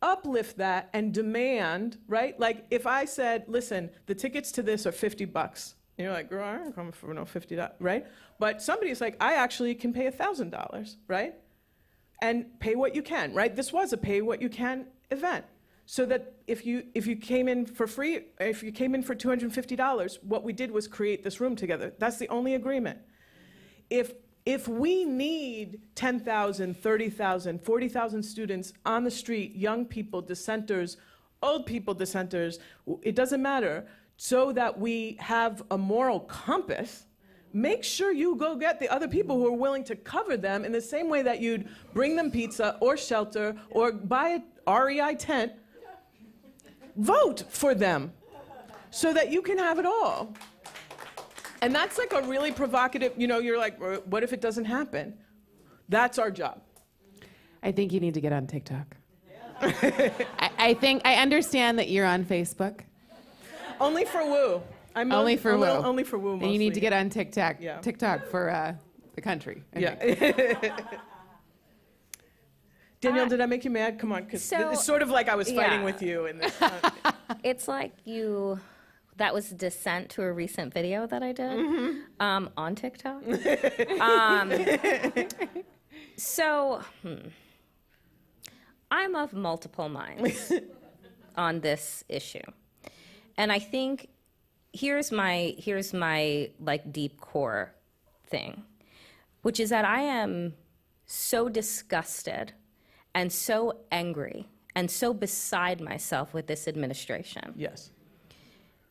uplift that and demand, right? Like if I said, listen, the tickets to this are $50. And you're like, girl, I ain't coming for no $50, right? But somebody's like, I actually can pay $1,000, right? And pay what you can, right? This was a pay what you can event. So that if you came in for free, if you came in for $250, what we did was create this room together. That's the only agreement. If we need 10,000, 30,000, 40,000 students on the street, young people, dissenters, old people, dissenters, it doesn't matter, so that we have a moral compass, make sure you go get the other people who are willing to cover them in the same way that you'd bring them pizza or shelter or buy a REI tent. Vote for them so that you can have it all. And that's like a really provocative, you're like, what if it doesn't happen? That's our job. I think you need to get on TikTok. I understand that you're on Facebook. Only for Woo. Only for Woo. Only for Woo mostly. And you need to get on TikTok. Yeah. TikTok for the country. Yeah. Danielle, did I make you mad? Come on, because it's sort of like I was fighting with you in this. It's like that was dissent to a recent video that I did on TikTok. I'm of multiple minds on this issue. And I think here's my like deep core thing, which is that I am so disgusted and so angry and so beside myself with this administration. Yes.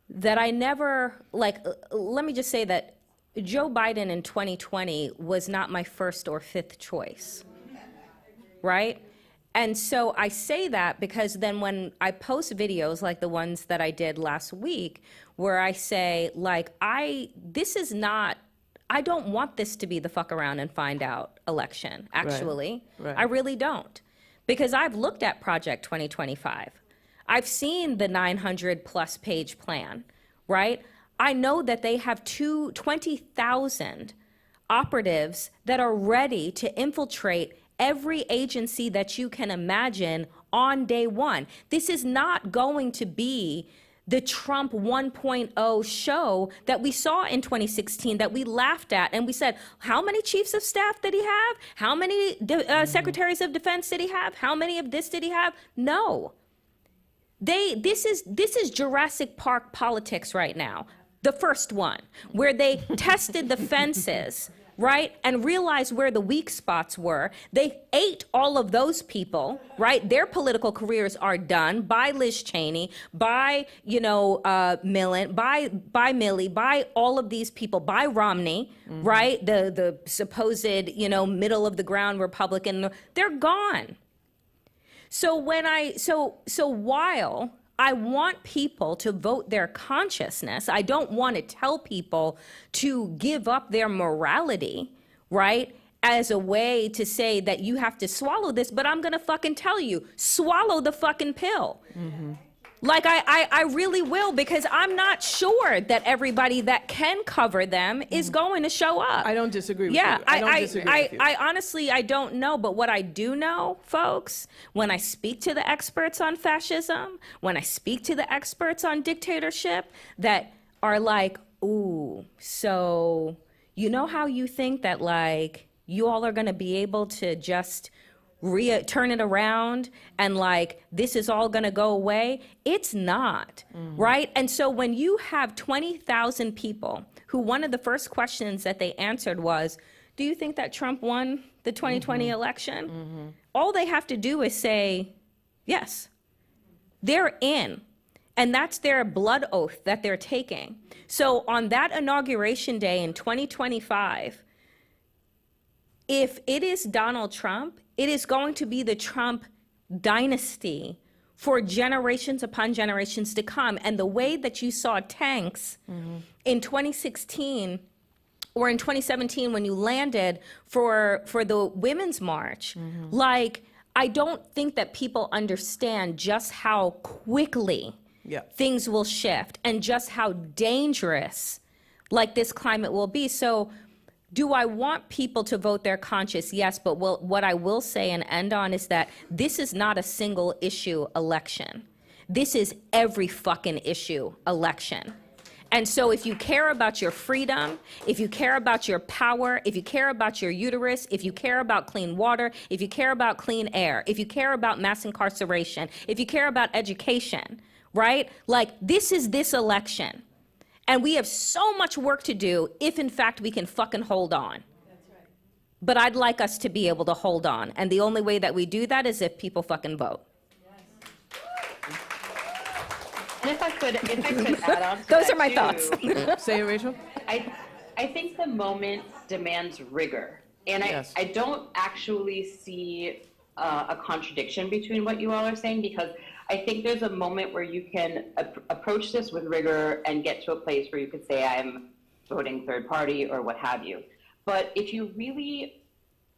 That I never, let me just say that Joe Biden in 2020 was not my first or fifth choice, right? And so I say that because then when I post videos like the ones that I did last week, where I say, I don't want this to be the fuck around and find out election, actually. Right. I really don't. Because I've looked at Project 2025. I've seen the 900+ page plan, right? I know that they have 20,000 operatives that are ready to infiltrate every agency that you can imagine on day one. This is not going to be the Trump 1.0 show that we saw in 2016 that we laughed at and we said, how many chiefs of staff did he have? How many secretaries of defense did he have? How many of this did he have? No. This is Jurassic Park politics right now. The first one, where they tested the fences, right, and realized where the weak spots were. They ate all of those people, right? Their political careers are done by Liz Cheney, by, Millen, by Milley, by all of these people, by Romney, right? The supposed, middle of the ground Republican, they're gone. So while I want people to vote their consciousness, I don't want to tell people to give up their morality, right? As a way to say that you have to swallow this, but I'm gonna fucking tell you, swallow the fucking pill. I really will, because I'm not sure that everybody that can cover them is going to show up. I don't disagree with you. I honestly, I don't know. But what I do know, folks, when I speak to the experts on fascism, when I speak to the experts on dictatorship that are like, ooh, so you know how you think that you all are going to be able to just turn it around and this is all gonna go away? It's not, right? And so when you have 20,000 people who one of the first questions that they answered was, do you think that Trump won the 2020 election? All they have to do is say, yes. They're in. And that's their blood oath that they're taking. So on that inauguration day in 2025, if it is Donald Trump, it is going to be the Trump dynasty for generations upon generations to come. And the way that you saw tanks in 2016 or in 2017 when you landed for the Women's March, I don't think that people understand just how quickly things will shift and just how dangerous this climate will be. So Do I want people to vote their conscience? Yes, but what I will say and end on is that this is not a single issue election. This is every fucking issue election. And so if you care about your freedom, if you care about your power, if you care about your uterus, if you care about clean water, if you care about clean air, if you care about mass incarceration, if you care about education, right? Like, this is this election. And we have so much work to do if, in fact, we can fucking hold on. That's right. But I'd like us to be able to hold on. And the only way that we do that is if people fucking vote. And if I could add on to Those that are my too, thoughts. Say it, Rachel. I think the moment demands rigor. And Yes. I don't actually see a contradiction between what you all are saying, because I think there's a moment where you can approach this with rigor and get to a place where you could say, I'm voting third party or what have you. But if you really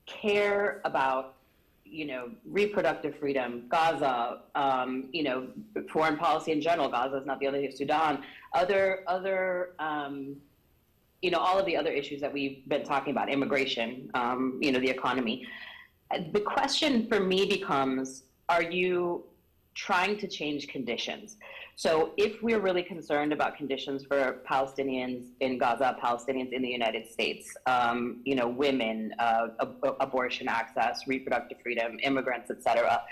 care about, reproductive freedom, Gaza, foreign policy in general, Gaza is not the only thing, Sudan, other, all of the other issues that we've been talking about, immigration, the economy. The question for me becomes, are you trying to change conditions? So if we're really concerned about conditions for Palestinians in Gaza, Palestinians in the United States, women, abortion access, reproductive freedom, immigrants, etc.,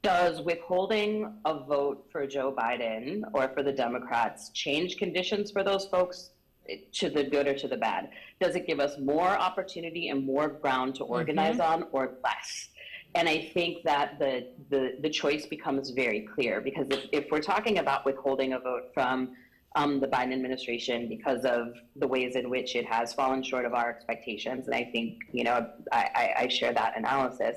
does withholding a vote for Joe Biden or for the Democrats change conditions for those folks to the good or to the bad? Does it give us more opportunity and more ground to organize on, or less? And I think that the choice becomes very clear, because if we're talking about withholding a vote from the Biden administration because of the ways in which it has fallen short of our expectations, and I think, I share that analysis,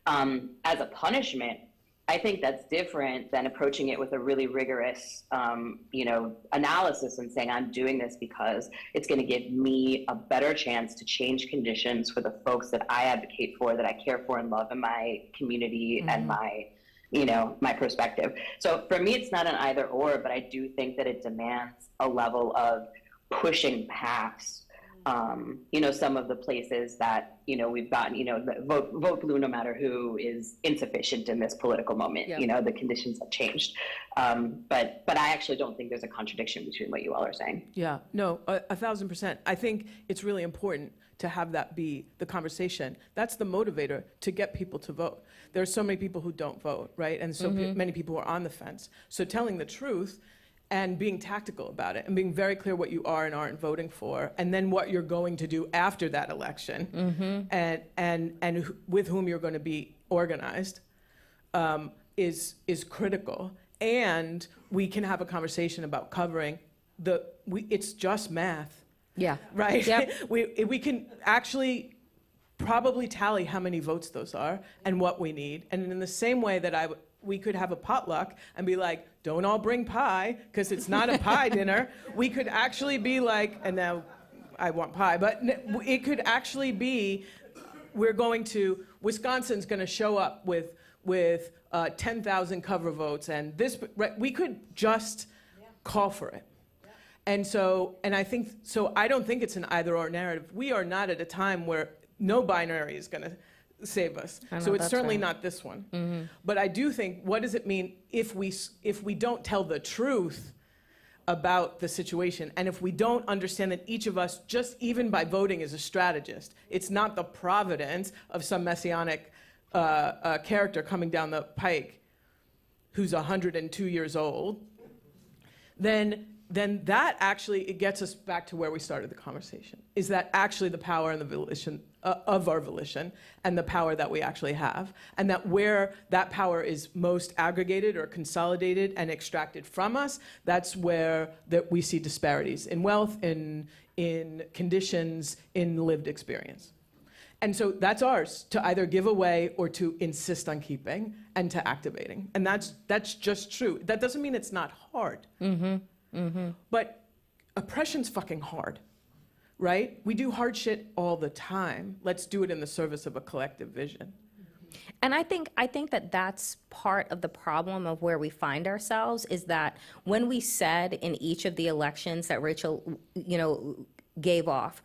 as a punishment, I think that's different than approaching it with a really rigorous, analysis and saying, I'm doing this because it's going to give me a better chance to change conditions for the folks that I advocate for, that I care for and love in my community and my perspective. So for me, it's not an either or, but I do think that it demands a level of pushing past some of the places that, we've gotten, the vote blue no matter who is insufficient in this political moment. Yeah. The conditions have changed. But I actually don't think there's a contradiction between what you all are saying. Yeah, no, 1,000%. I think it's really important to have that be the conversation. That's the motivator to get people to vote. There are so many people who don't vote, right? And so many people who are on the fence. So telling the truth and being tactical about it and being very clear what you are and aren't voting for, and then what you're going to do after that election, and with whom you're going to be organized, is critical. And we can have a conversation about covering it's just math. Yeah. Right? Yep. We can actually probably tally how many votes those are and what we need. And in the same way that we could have a potluck and be like, don't all bring pie, because it's not a pie dinner. We could actually be like, and now I want pie, but it could actually be, Wisconsin's going to show up with 10,000 cover votes, and this, right, we could just call for it. And I don't think it's an either or narrative. We are not at a time where no binary is going to save us. So it's certainly not this one. But I do think, what does it mean if we don't tell the truth about the situation, and if we don't understand that each of us, just even by voting, is a strategist? It's not the providence of some messianic character coming down the pike who's 102 years old. Then that actually, it gets us back to where we started the conversation. Is that actually the power and the volition of our volition, and the power that we actually have, and that where that power is most aggregated or consolidated and extracted from us, that's where we see disparities in wealth, in conditions, in lived experience. And so that's ours to either give away or to insist on keeping and to activating. And that's just true. That doesn't mean it's not hard. But oppression's fucking hard, right? We do hard shit all the time. Let's do it in the service of a collective vision. And I think that that's part of the problem of where we find ourselves, is that when we said in each of the elections that Rachel, gave off,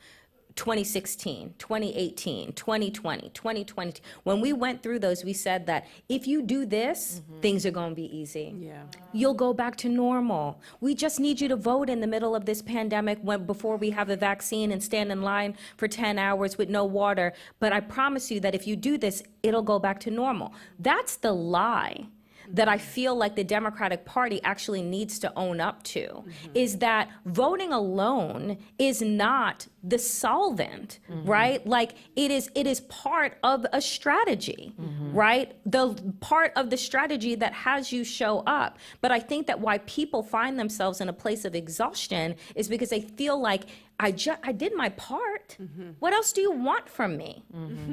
2016, 2018, 2020, 2020. When we went through those, we said that if you do this, things are going to be easy. Yeah. You'll go back to normal. We just need you to vote in the middle of this pandemic before we have the vaccine and stand in line for 10 hours with no water. But I promise you that if you do this, it'll go back to normal. That's the lie that I feel like the Democratic Party actually needs to own up to, is that voting alone is not the solvent, right? Like it is part of a strategy, right? The part of the strategy that has you show up. But I think that why people find themselves in a place of exhaustion is because they feel like I did my part. What else do you want from me,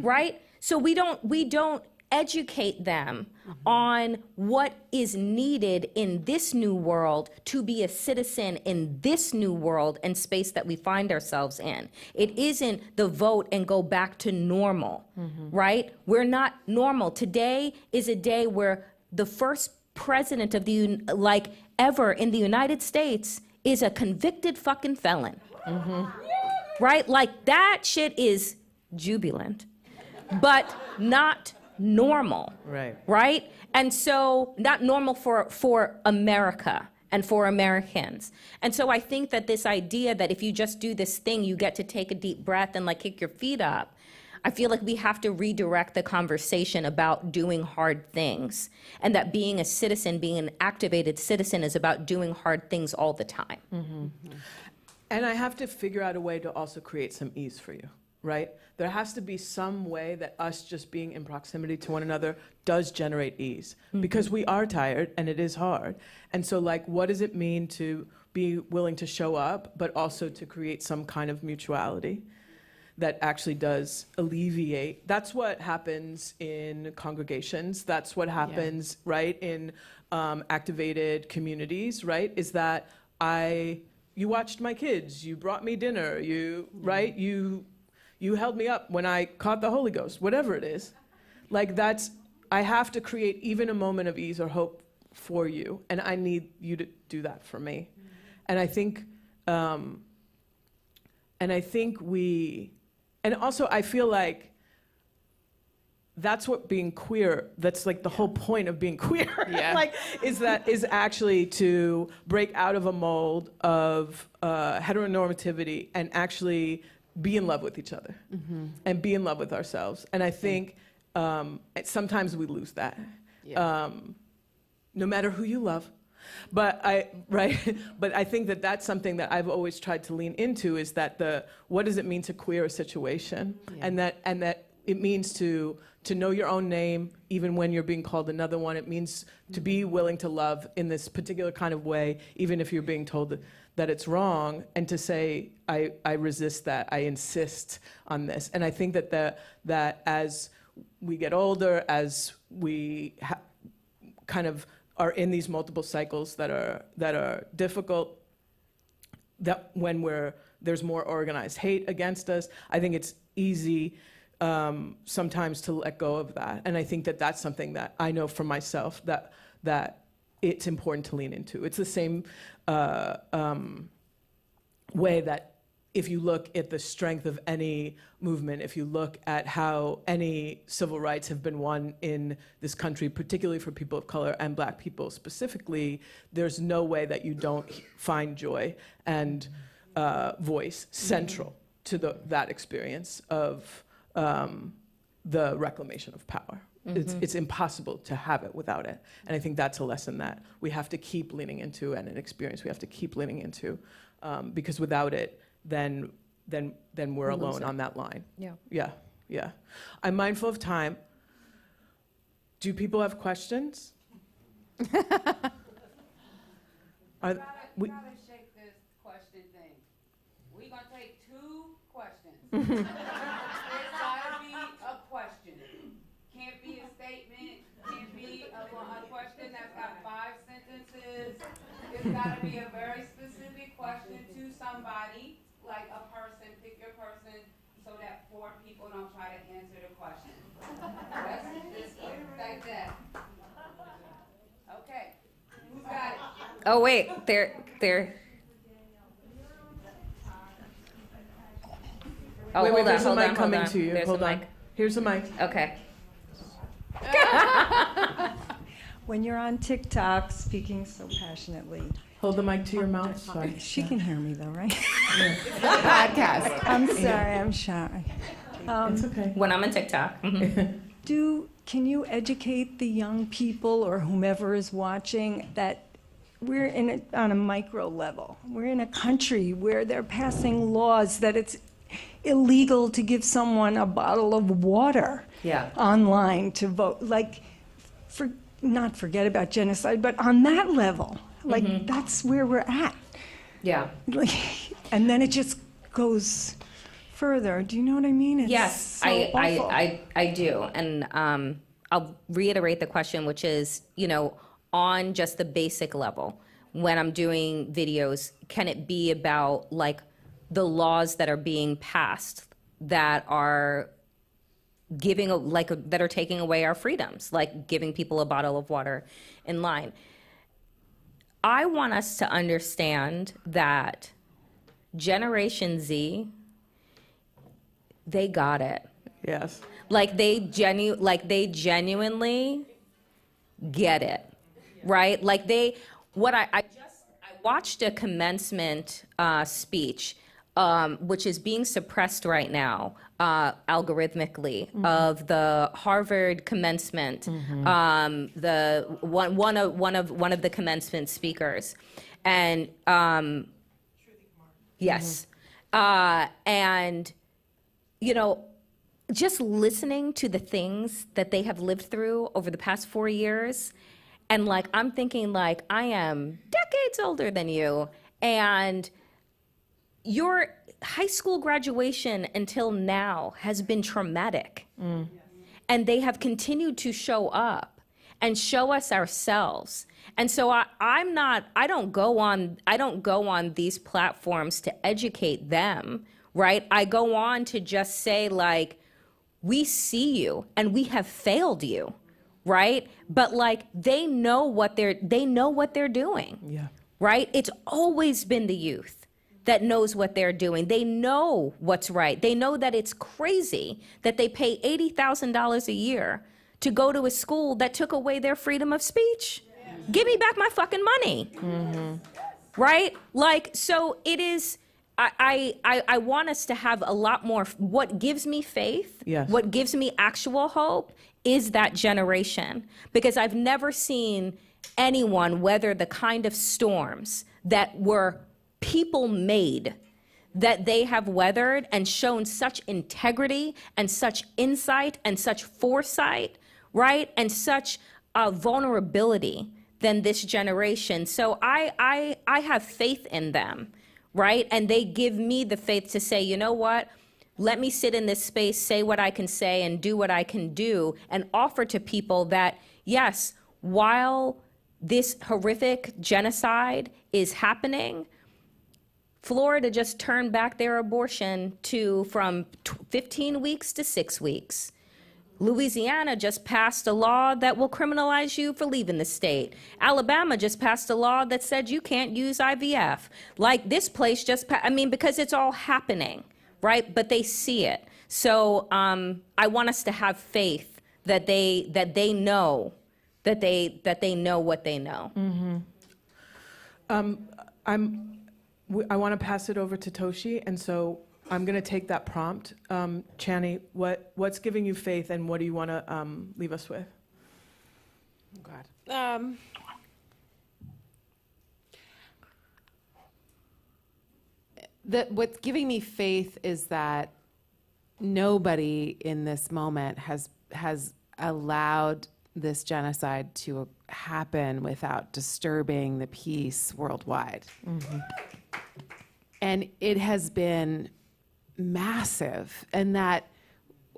right? So we don't educate them on what is needed in this new world to be a citizen in this new world and space that we find ourselves in. It isn't the vote and go back to normal, right? We're not normal. Today is a day where the first president of ever in the United States is a convicted fucking felon, right? Like that shit is jubilant, but not normal, right? And so not normal for America and for Americans. And so I think that this idea that if you just do this thing, you get to take a deep breath and like kick your feet up, I feel like we have to redirect the conversation about doing hard things, and that being a citizen, being an activated citizen is about doing hard things all the time. And I have to figure out a way to also create some ease for you, right? There has to be some way that us just being in proximity to one another does generate ease, because we are tired and it is hard. And so like, what does it mean to be willing to show up, but also to create some kind of mutuality that actually does alleviate? That's what happens in congregations. That's what happens, right, in activated communities, right? Is that you watched my kids, you brought me dinner, right? You held me up when I caught the Holy Ghost, whatever it is. Like I have to create even a moment of ease or hope for you, and I need you to do that for me. And I think, and also I feel like that's what being queer, that's like the whole point of being queer, is actually to break out of a mold of heteronormativity and actually be in love with each other and be in love with ourselves. And I think sometimes we lose that, no matter who you love. But I think that that's something that I've always tried to lean into, is that what does it mean to queer a situation, and that it means to know your own name even when you're being called another one. It means to be willing to love in this particular kind of way, even if you're being told that it's wrong, and to say, I resist that, I insist on this. And I think that as we get older, as we kind of are in these multiple cycles that are difficult, that when there's more organized hate against us, I think it's easy sometimes to let go of that. And I think that that's something that I know for myself that it's important to lean into. It's the same way that if you look at the strength of any movement, if you look at how any civil rights have been won in this country, particularly for people of color and Black people specifically, there's no way that you don't find joy and voice central to that experience of the reclamation of power. It's impossible to have it without it. And I think that's a lesson that we have to keep leaning into, and an experience we have to keep leaning into, because without it, then we're alone on that line. Yeah. I'm mindful of time. Do people have questions? We gotta shake this question thing. We're gonna take 2 questions. It's gotta be a question. Can't be a statement. Can't be a question that's got 5 sentences. It's gotta be a very specific question to somebody, like a person. Pick your person so that 4 people don't try to answer the question. That's just like that. Okay. Who's got it? Oh wait, they're Oh, Wait, hold on, there's a hold mic on, coming hold on. to you. There's Hold a on. mic. Here's a mic. Okay. When you're on TikTok speaking so passionately. Hold the mic to your mouth. Sorry. She can hear me though, right? Podcast. I'm sorry, I'm shy. It's okay. When I'm on TikTok. Mhm. Can you educate the young people or whomever is watching that we're on a micro level? We're in a country where they're passing laws that it's illegal to give someone a bottle of water online to vote. Like, not forget about genocide, but on that level, like that's where we're at. Yeah. Like, and then it just goes further. Do you know what I mean? It's Yes, so awful. I do. And I'll reiterate the question, which is, on just the basic level, when I'm doing videos, can it be about like the laws that are being passed that are giving, that are taking away our freedoms, like giving people a bottle of water in line? I want us to understand that Generation Z, they got it. Yes. Like they genuinely get it, right? Like I watched a commencement speech, which is being suppressed right now, algorithmically, of the Harvard commencement, the one of the commencement speakers, and yes, and just listening to the things that they have lived through over the past 4 years, and like I'm thinking, like, I am decades older than you, and your high school graduation until now has been traumatic. And they have continued to show up and show us ourselves. And so I don't go on these platforms to educate them, right? I go on to just say, like, we see you and we have failed you, right? But like they know what they're doing. Yeah. Right? It's always been the youth that knows what they're doing. They know what's right. They know that it's crazy that they pay $80,000 a year to go to a school that took away their freedom of speech. Give me back my fucking money. Right? Like, so it is, I want us to have a lot more. What gives me faith, Yes. what gives me actual hope is that generation. Because I've never seen anyone weather the kind of storms that were people made, that they have weathered, and shown such integrity and such insight and such foresight, right? And such vulnerability than this generation. So I have faith in them, right? And they give me the faith to say, you know what? Let me sit in this space, say what I can say, and do what I can do, and offer to people that, yes, while this horrific genocide is happening, Florida just turned back their abortion from 15 weeks to 6 weeks. Louisiana just passed a law that will criminalize you for leaving the state. Alabama just passed a law that said you can't use IVF. Like this place because it's all happening, right? But they see it. So I want us to have faith that they know that they know what they know. I want to pass it over to Toshi, and so I'm going to take that prompt. Chani, what's giving you faith, and what do you want to leave us with? Oh, God. What's giving me faith is that nobody in this moment has allowed this genocide to happen without disturbing the peace worldwide. And it has been massive, and that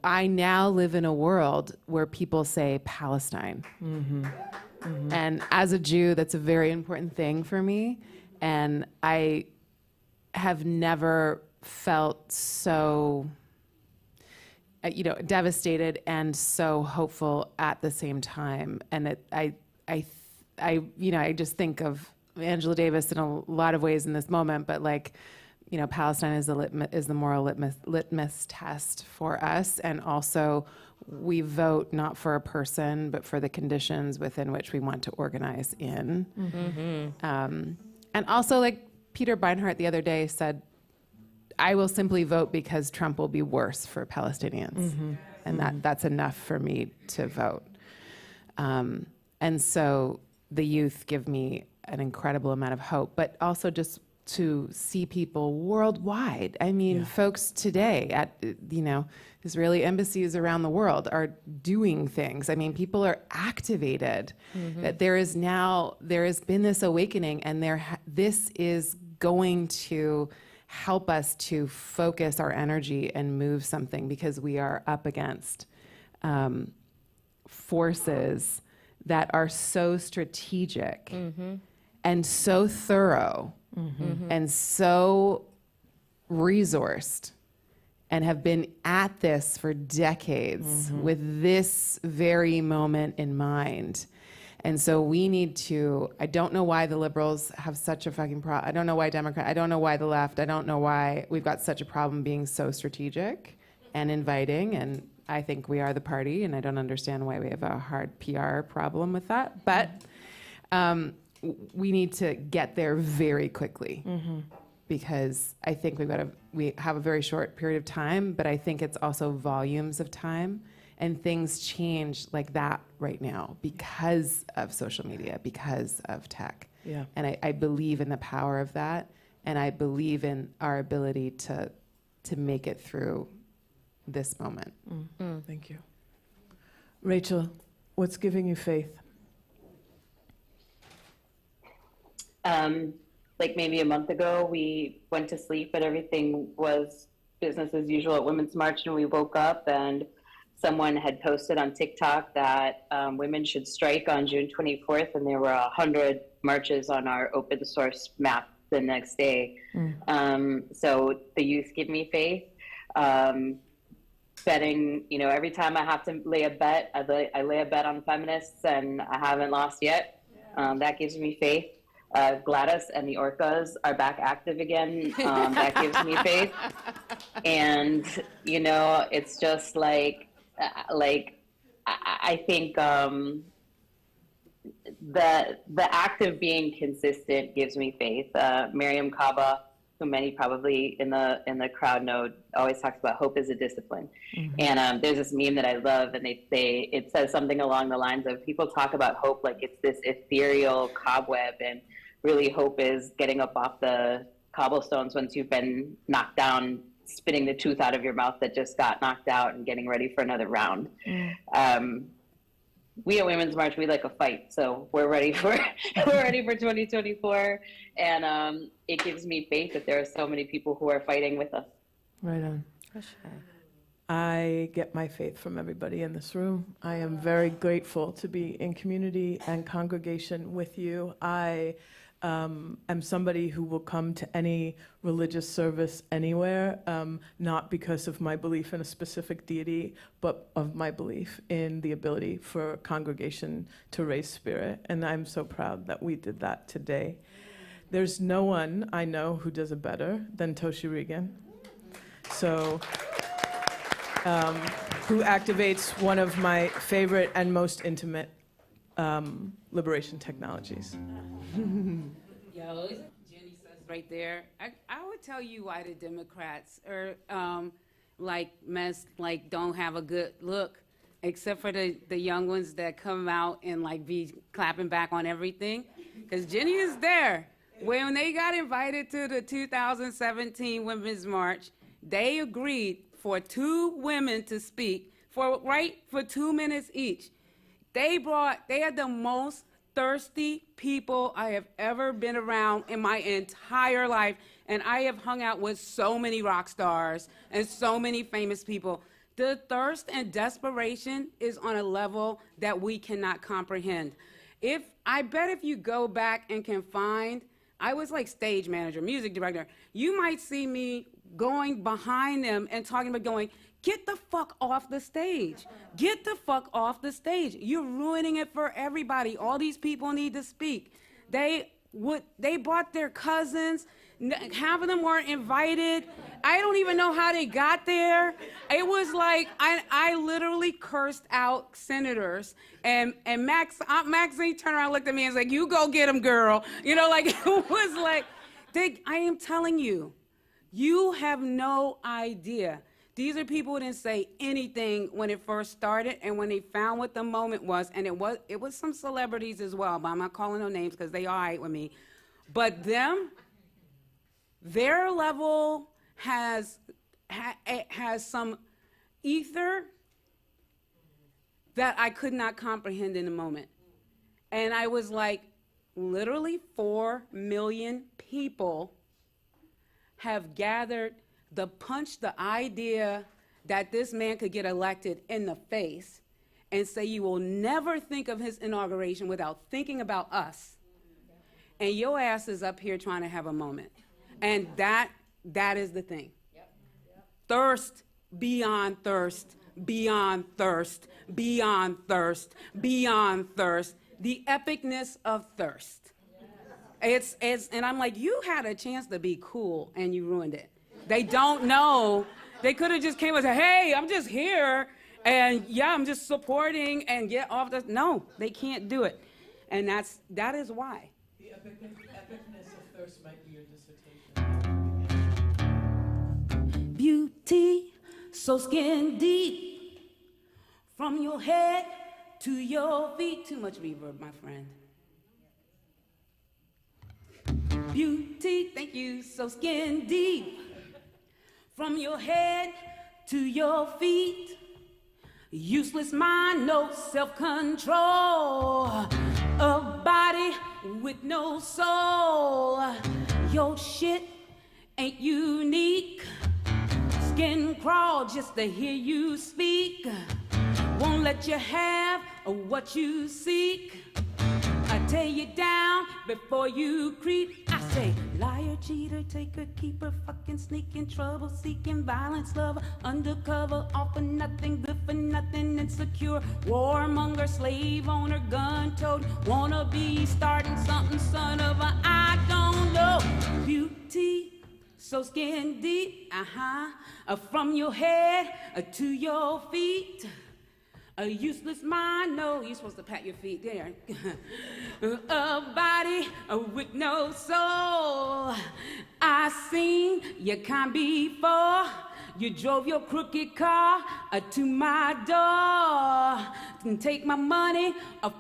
I now live in a world where people say Palestine. And as a Jew, that's a very important thing for me. And I have never felt so, devastated and so hopeful at the same time. And I just think of Angela Davis in a lot of ways in this moment, but Palestine is the moral litmus test for us, and also we vote not for a person, but for the conditions within which we want to organize in. And also, like Peter Beinart the other day said, I will simply vote because Trump will be worse for Palestinians, and that's enough for me to vote. And so the youth give me an incredible amount of hope, but also just to see people worldwide. I mean, folks today at, Israeli embassies around the world are doing things. I mean, people are activated. That there has been this awakening, and this is going to help us to focus our energy and move something, because we are up against forces that are so strategic and so thorough and so resourced, and have been at this for decades with this very moment in mind. And so we need to, I don't know why the liberals have such a fucking problem. I don't know why I don't know why the left, I don't know why we've got such a problem being so strategic and inviting. And I think we are the party, and I don't understand why we have a hard PR problem with that. But we need to get there very quickly, because I think we have a very short period of time, but I think it's also volumes of time. And things change like that right now because of social media, because of tech. Yeah. And I believe in the power of that, and I believe in our ability to make it through this moment. Thank you. Rachel, what's giving you faith? Like maybe a month ago, we went to sleep, but everything was business as usual at Women's March, and we woke up and someone had posted on TikTok that women should strike on June 24th, and there were 100 marches on our open source map the next day. So the youth give me faith. Betting, every time I have to lay a bet, I lay a bet on feminists, and I haven't lost yet. That gives me faith. Gladys and the Orcas are back active again. That gives me faith. And, it's just like I think the act of being consistent gives me faith. Miriam Kaba, who many probably in the crowd know, always talks about hope is a discipline. And there's this meme that I love, and it says something along the lines of, people talk about hope like it's this ethereal cobweb, and really hope is getting up off the cobblestones once you've been knocked down, spitting the tooth out of your mouth that just got knocked out, and getting ready for another round. We at Women's March, we like a fight, so we're ready for 2024, and it gives me faith that there are so many people who are fighting with us. Right on. I get my faith from everybody in this room. I am very grateful to be in community and congregation with you. I am somebody who will come to any religious service anywhere, not because of my belief in a specific deity, but of my belief in the ability for a congregation to raise spirit. And I'm so proud that we did that today. There's no one I know who does it better than Toshi Reagon. So, who activates one of my favorite and most intimate liberation technologies. Yo, Jenny says right there. I would tell you why the Democrats are don't have a good look, except for the young ones that come out and be clapping back on everything. Because Jenny is there. When they got invited to the 2017 Women's March, they agreed for 2 women to speak for 2 minutes each. They had the most thirsty people I have ever been around in my entire life, and I have hung out with so many rock stars and so many famous people. The thirst and desperation is on a level that we cannot comprehend. I bet if you go back and can find, I was like stage manager, music director, you might see me going behind them and talking about going, get the fuck off the stage. Get the fuck off the stage. You're ruining it for everybody. All these people need to speak. They brought their cousins. Half of them weren't invited. I don't even know how they got there. It was like, I literally cursed out senators. And Maxine turned around and looked at me and was like, you go get them, girl. You know, like, it was like, I am telling you, you have no idea. These are people who didn't say anything when it first started and when they found what the moment was, and it was some celebrities as well, but I'm not calling no names because they all right with me. But their level has some ether that I could not comprehend in the moment. And I was like, literally 4 million people have gathered to punch the idea that this man could get elected in the face and say you will never think of his inauguration without thinking about us. And your ass is up here trying to have a moment. And that is the thing. Thirst, beyond thirst, beyond thirst, beyond thirst, beyond thirst. The epicness of thirst. And I'm like, you had a chance to be cool and you ruined it. They don't know. They could have just came and said, hey, I'm just here. And yeah, I'm just supporting and get off the, no, they can't do it. And that is why. The epicness of thirst might be your dissertation. Beauty, so skin deep, from your head to your feet. Too much reverb, my friend. Beauty, thank you, so skin deep, from your head to your feet. Useless mind, no self-control. A body with no soul. Your shit ain't unique. Skin crawl just to hear you speak. Won't let you have what you seek. I tear you down before you creep. I say, liar, cheater, taker, keeper, fucking sneaking, trouble seeking, violence lover, undercover, all for nothing, good for nothing, insecure, warmonger, slave owner, gun tote, wanna be starting something, son of a I don't know. Beauty, so skin deep, from your head to your feet. A useless mind, no, you're supposed to pat your feet there. A body with no soul. I seen your kind before. You drove your crooked car to my door. And take my money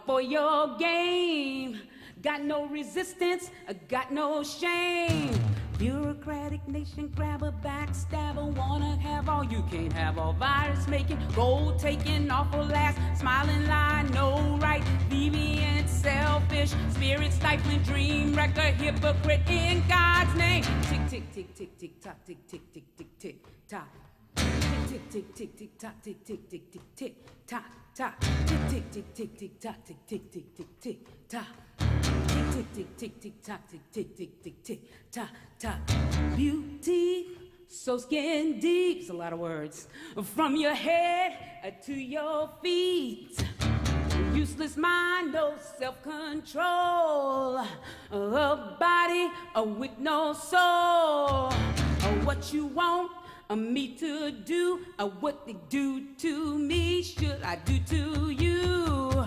for your game. Got no resistance, got no shame. Bureaucratic nation grabber, backstabber, wanna have all, you can't have all. Virus making, gold taking, awful last, smiling lie, no right, deviant, selfish, spirit stifling, dream wrecker, hypocrite in God's name. Tick, tick, tick, tick, tick, tock, tick, tick, tick, tick, tick, tock. Tick, tick, tick, tick, tock, tick, tick, tick, tick, tick, tock, tock. Tick, tick, tick, tick, tick, tock, tick, tick, tick, tick, tick, tock. Tick, tick, tick, tick, tock, tick, tick, tick, tick, tick, tock, tock. Beauty, so skin deep, it's a lot of words, from your head to your feet. Useless mind, no self-control. A body with no soul. What you want me to do, what they do to me, should I do to you?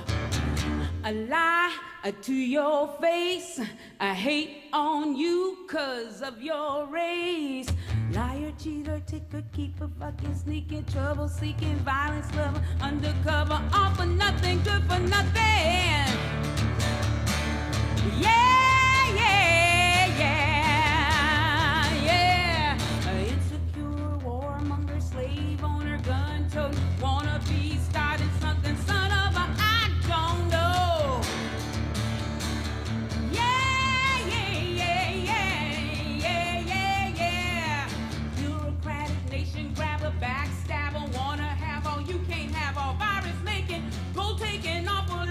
A lie to your face, I hate on you 'cause of your race. Liar, cheater, taker, keeper, fucking sneaking, trouble seeking, violence lover, undercover, all for nothing, good for nothing. Yeah, yeah, yeah, yeah. Insecure, warmonger, slave owner, gun tote, wanna be starting something, son of a I don't know. Backstabber, wanna have all, you can't have all. Virus making, gold taking, awful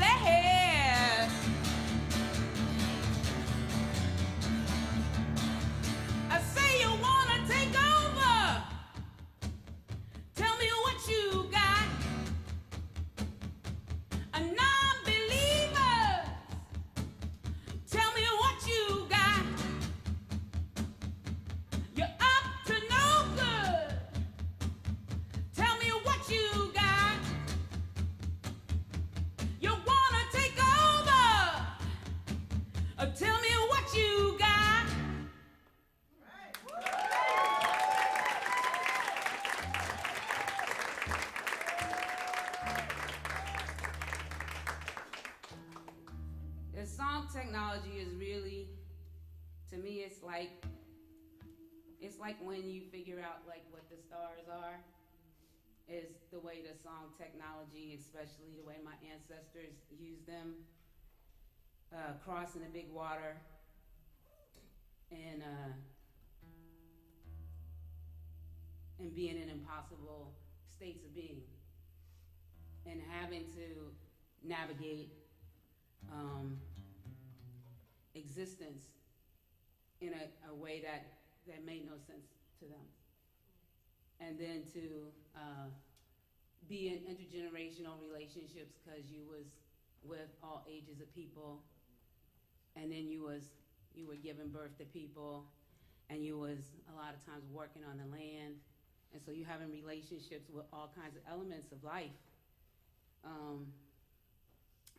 The song technology is really, to me, it's like when you figure out like what the stars are, is the way the song technology, especially the way my ancestors used them, crossing the big water and being in impossible states of being and having to navigate existence in a way that made no sense to them. And then to be in intergenerational relationships because you was with all ages of people, and then you were giving birth to people, and you was a lot of times working on the land, and so you having relationships with all kinds of elements of life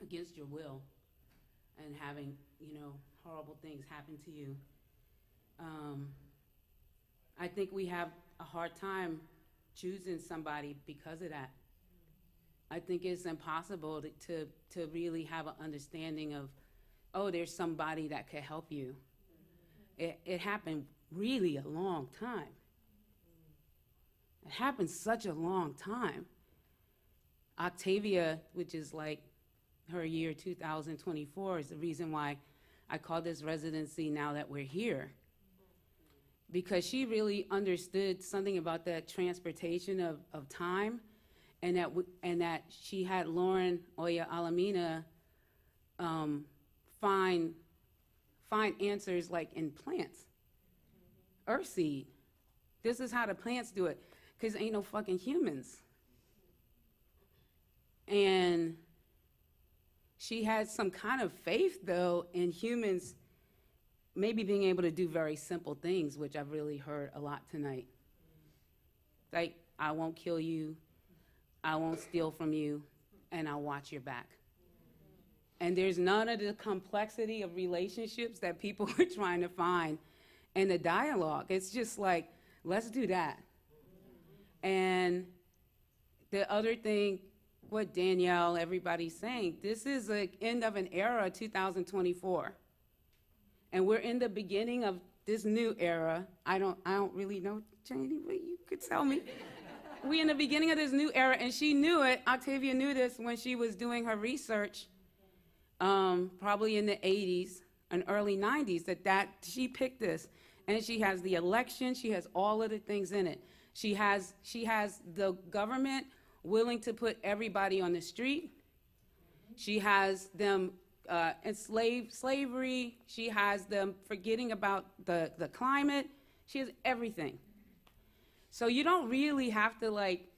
against your will, and having, you know, horrible things happen to you. I think we have a hard time choosing somebody because of that. I think it's impossible to really have an understanding of, oh, there's somebody that could help you. It happened really a long time. It happened such a long time. Octavia, which is like her year 2024, is the reason why I call this residency Now That We're Here. Because she really understood something about that transportation of time, and that she had Lauren Oya Alamina find answers like in plants. Earthseed. This is how the plants do it, because ain't no fucking humans. And she had some kind of faith, though, in humans maybe being able to do very simple things, which I've really heard a lot tonight. Like, I won't kill you, I won't steal from you, and I'll watch your back. And there's none of the complexity of relationships that people are trying to find in the dialogue. It's just like, let's do that. And the other thing, what Danielle, everybody's saying, this is the end of an era, 2024. And we're in the beginning of this new era. I don't really know, Chani, but you could tell me. We're in the beginning of this new era, and she knew it. Octavia knew this when she was doing her research, probably in the 80s and early 90s, that she picked this. And she has the election, she has all of the things in it. She has the government willing to put everybody on the street. She has them slavery. She has them forgetting about the climate. She has everything. So you don't really have to like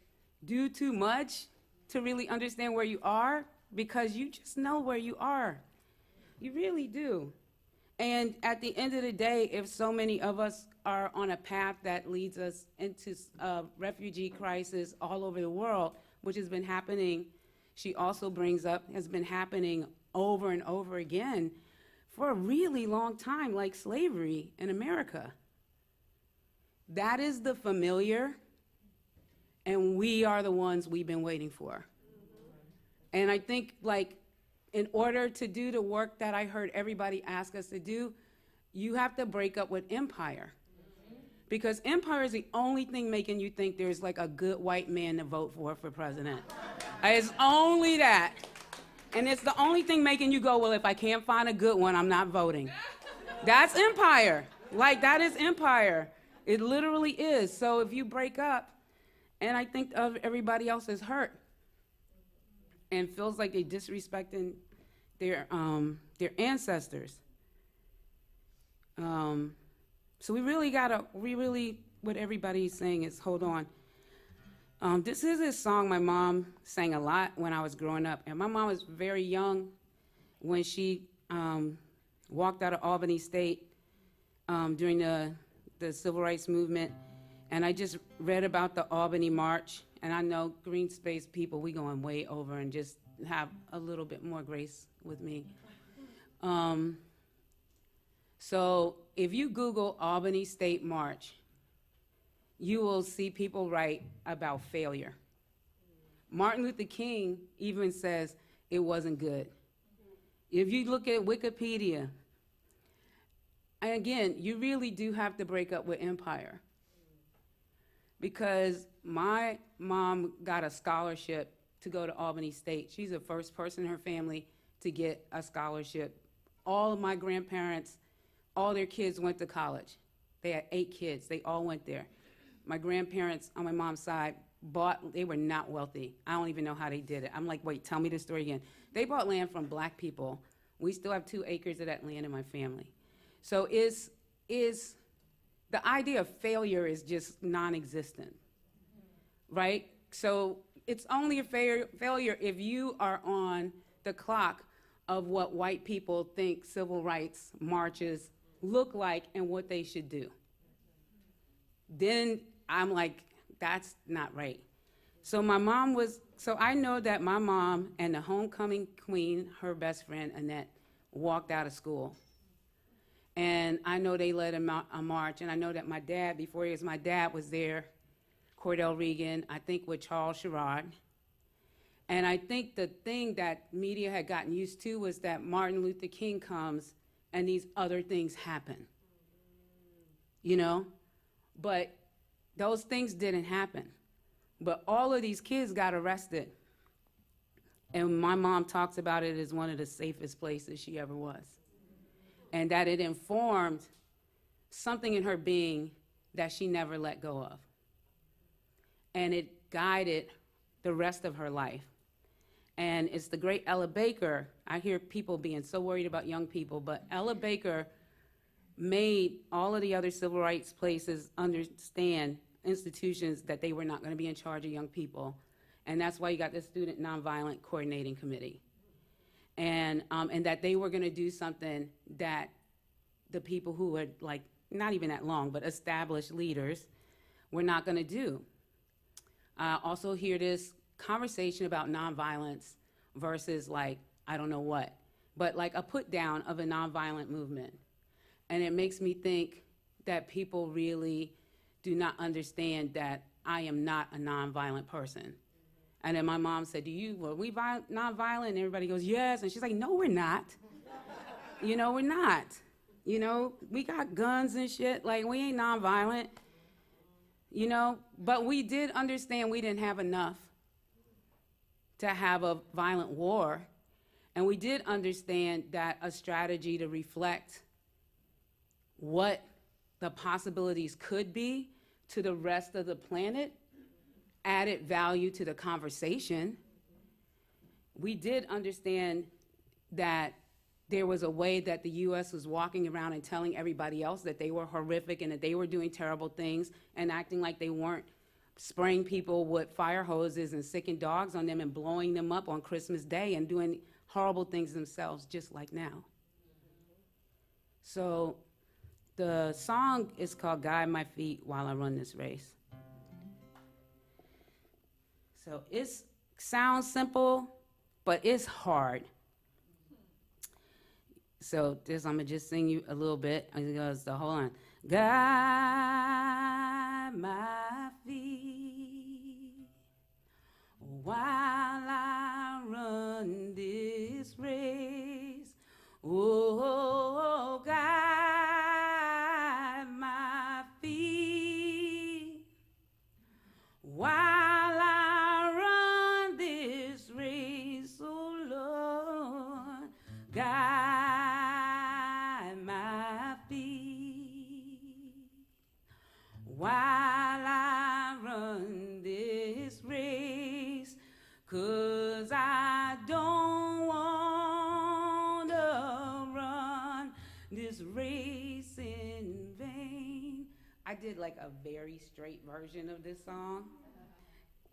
do too much to really understand where you are, because you just know where you are. You really do. And at the end of the day, if so many of us are on a path that leads us into refugee crisis all over the world, which has been happening, she also brings up, has been happening over and over again for a really long time, like slavery in America. That is the familiar, and we are the ones we've been waiting for. And I think, like, in order to do the work that I heard everybody ask us to do, you have to break up with empire. Because empire is the only thing making you think there's like a good white man to vote for president. It's only that. And it's the only thing making you go, well, if I can't find a good one, I'm not voting. That's empire. Like, that is empire. It literally is. So if you break up, and I think everybody else is hurt and feels like they're disrespecting their ancestors. So we really, what everybody's saying is, hold on. This is a song my mom sang a lot when I was growing up. And my mom was very young when she walked out of Albany State during the Civil Rights Movement. And I just read about the Albany March. And I know Greene Space people, we going way over, and just have a little bit more grace with me. So if you Google Albany State March, you will see people write about failure. Martin Luther King even says it wasn't good. If you look at Wikipedia, and again, you really do have to break up with empire. Because my mom got a scholarship to go to Albany State. She's the first person in her family to get a scholarship. All of my grandparents, all their kids went to college. They had 8 kids. They all went there. My grandparents on my mom's side they were not wealthy. I don't even know how they did it. I'm like, wait, tell me the story again. They bought land from black people. We still have 2 acres of that land in my family. So the idea of failure is just non-existent, right? So it's only a failure if you are on the clock of what white people think civil rights marches look like and what they should do. Then I'm like, that's not right. So I know that my mom and the homecoming queen, her best friend, Annette, walked out of school. And I know they led a march, and I know that my dad, before he was my dad, was there, Cordell Reagan, I think with Charles Sherrod. And I think the thing that media had gotten used to was that Martin Luther King comes and these other things happen, you know? But those things didn't happen. But all of these kids got arrested. And my mom talks about it as one of the safest places she ever was. And that it informed something in her being that she never let go of. And it guided the rest of her life. And it's the great Ella Baker. I hear people being so worried about young people, but Ella Baker made all of the other civil rights places understand, institutions, that they were not going to be in charge of young people. And that's why you got the Student Nonviolent Coordinating Committee. And that they were going to do something that the people who had, like, not even that long, but established leaders were not going to do. I also hear this conversation about nonviolence versus, like, I don't know what, but like a put down of a nonviolent movement. And it makes me think that people really do not understand that I am not a nonviolent person. And then my mom said, were we nonviolent? And everybody goes, yes. And she's like, no, we're not. You know, we're not. You know, we got guns and shit. Like, we ain't nonviolent. You know, but we did understand we didn't have enough to have a violent war. And we did understand that a strategy to reflect what the possibilities could be to the rest of the planet added value to the conversation. We did understand that there was a way that the US was walking around and telling everybody else that they were horrific and that they were doing terrible things and acting like they weren't, spraying people with fire hoses and sicking dogs on them and blowing them up on Christmas Day and doing horrible things themselves, just like now. So the song is called Guide My Feet While I Run This Race. So it sounds simple, but it's hard. So I'm gonna just sing you a little bit. So hold on. Guide my feet while I run this race. Oh, guide my feet while I run this race. Oh, Lord, guide my feet while I run this race, 'cause I don't want to run this race in vain. I did like a very straight version of this song,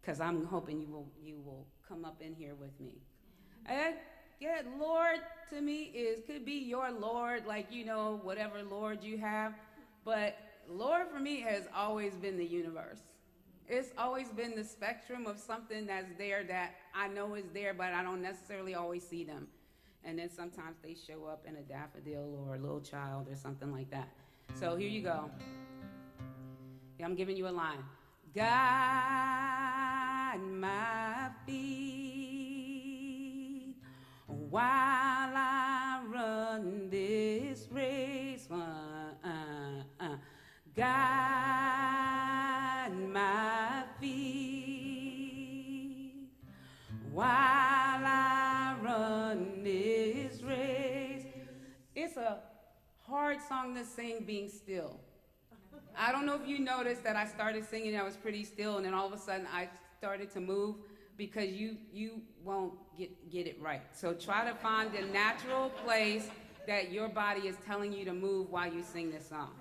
'cause I'm hoping you will come up in here with me. Yeah, Lord to me could be your Lord, like, you know, whatever Lord you have. But Lord for me has always been the universe. It's always been the spectrum of something that's there that I know is there, but I don't necessarily always see them. And then sometimes they show up in a daffodil or a little child or something like that. So here you go. Yeah, I'm giving you a line. Guide my feet while I run this race. Guide my feet while I run this race. It's a hard song to sing being still. I don't know if you noticed that I started singing, I was pretty still, and then all of a sudden I started to move, because you won't get it right. So try to find the natural place that your body is telling you to move while you sing this song.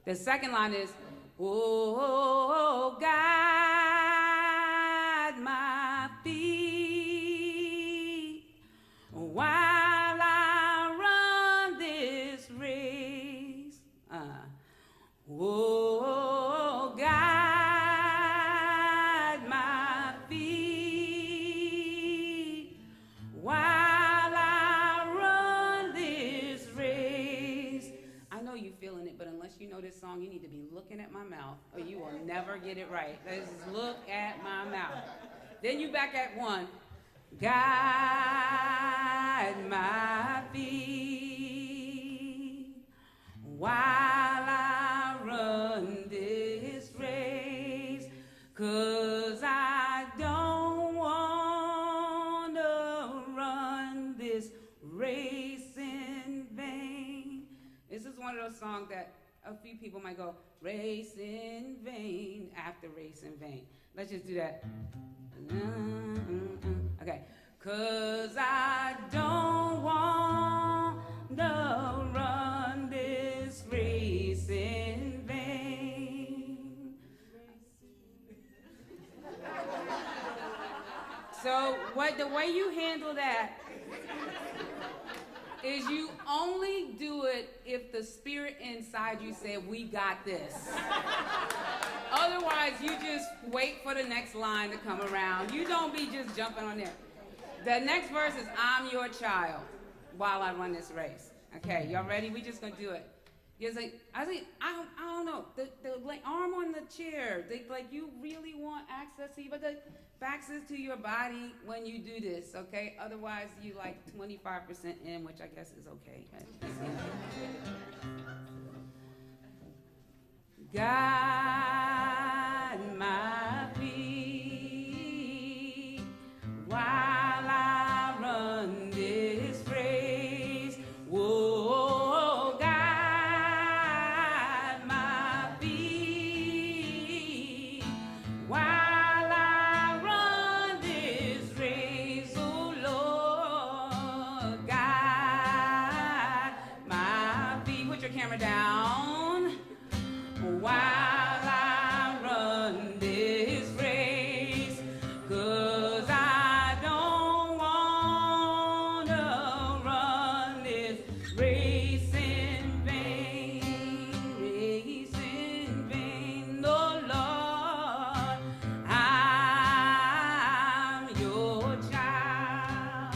The second line is, oh, guide my feet while I run this race. Oh, guide my feet while I run this race. I know you're feeling it, but unless you know this song, you need to be looking at my mouth, or you will never get it right. Let's just look at my mouth. Then you back at one. Guide my feet while I run this race, 'cause I don't want to run this race in vain. This is one of those songs that a few people might go, race in vain, after race in vain. Let's just do that. Okay. 'Cause I don't want to run this race in vain. So the way you handle that is you only do it if the spirit inside you said, we got this. Otherwise, you just wait for the next line to come around. You don't be just jumping on there. The next verse is, I'm your child while I run this race. Okay, y'all ready? We just gonna do it. I don't know. The like arm on the chair. You really want access to you, but the access to your body when you do this. Okay. Otherwise, you like 25% in, which I guess is okay. Guide my feet while I run this race. Whoa, guide my feet while I run this race. Oh Lord, guide my feet. Put your camera down. While I run this race, 'cause I don't want to run this race in vain, oh Lord, I'm your child.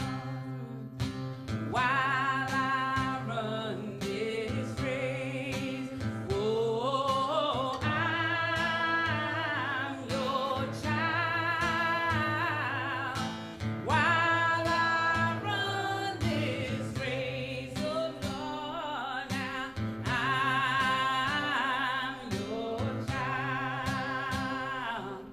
While I run this race, oh, I'm your child. While I run this race, oh Lord, now I'm your child.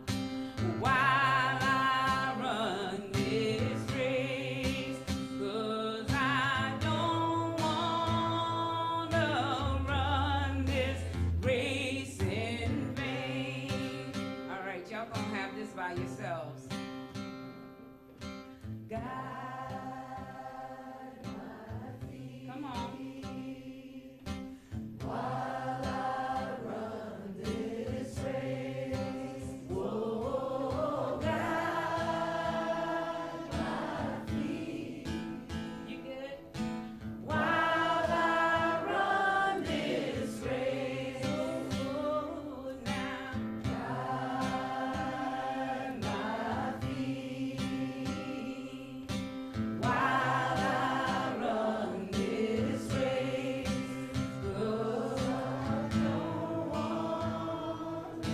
While I run this race, 'cause I don't want to run this race in vain. All right, y'all gonna have this by yourselves. Guide my feet. Come on. While I run this race, whoa, guide my feet. You good? While I run this race, oh, now guide my feet. While I run this race, 'cause I don't want to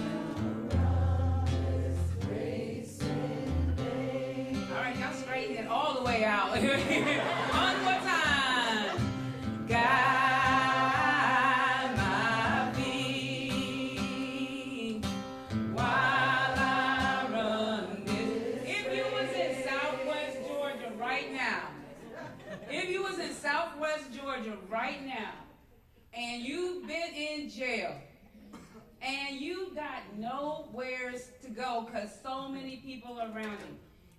run this race in vain. All right, y'all straighten it all the way out. One more time. Southwest Georgia right now, and you've been in jail, and you got nowheres to go because so many people are around you,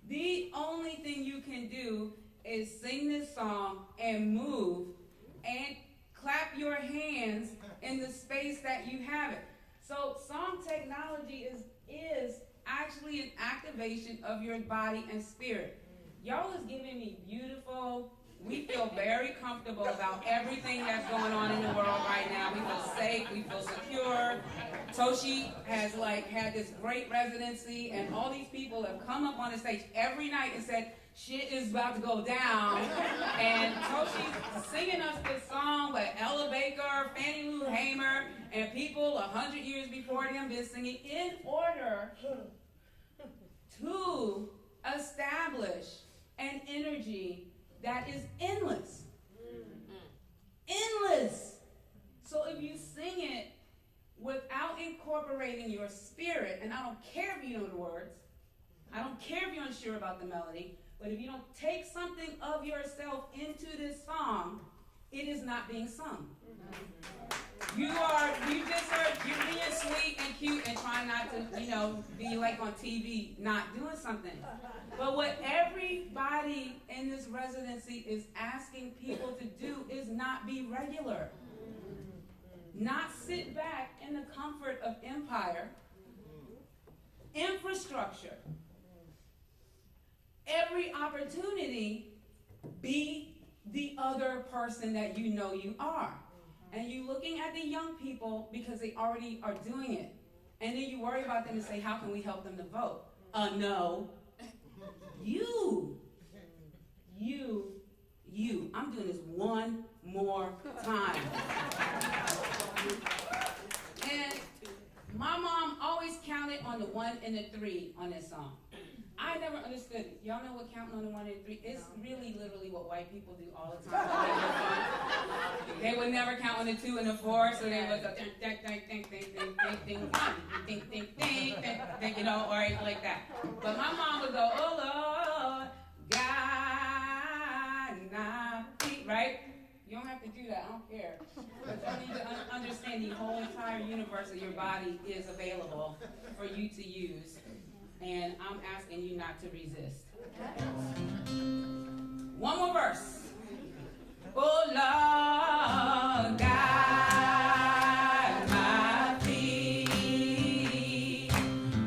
the only thing you can do is sing this song and move and clap your hands in the space that you have it. So song technology is actually an activation of your body and spirit. Y'all is giving me beautiful. We feel very comfortable about everything that's going on in the world right now. We feel safe, we feel secure. Toshi has had this great residency, and all these people have come up on the stage every night and said, shit is about to go down. And Toshi's singing us this song with Ella Baker, Fannie Lou Hamer, and people 100 years before them been singing in order to establish an energy that is endless. Endless. So if you sing it without incorporating your spirit, and I don't care if you know the words, I don't care if you're unsure about the melody, but if you don't take something of yourself into this song, it is not being sung. You just heard, you're being sweet and cute and trying not to, be like on TV, not doing something. But what everybody in this residency is asking people to do is not be regular. Not sit back in the comfort of empire, infrastructure. Every opportunity, be the other person that you know you are. And you looking at the young people because they already are doing it. And then you worry about them and say, how can we help them to vote? No. You. I'm doing this one more time. And my mom always counted on the 1 and the 3 on this song. I never understood it. Y'all know what counting on the 1 and 3? It's really literally what white people do all the time. They would never count on the 2 and the 4, so they would go ding, ding, ding, ding, ding, ding, ding, ding, ding, ding, or like that. But my mom would go, oh Lord, God, my feet, right? You don't have to do that, I don't care. But you need to understand the whole entire universe of your body is available for you to use. And I'm asking you not to resist. One more verse. Oh Lord, guide my feet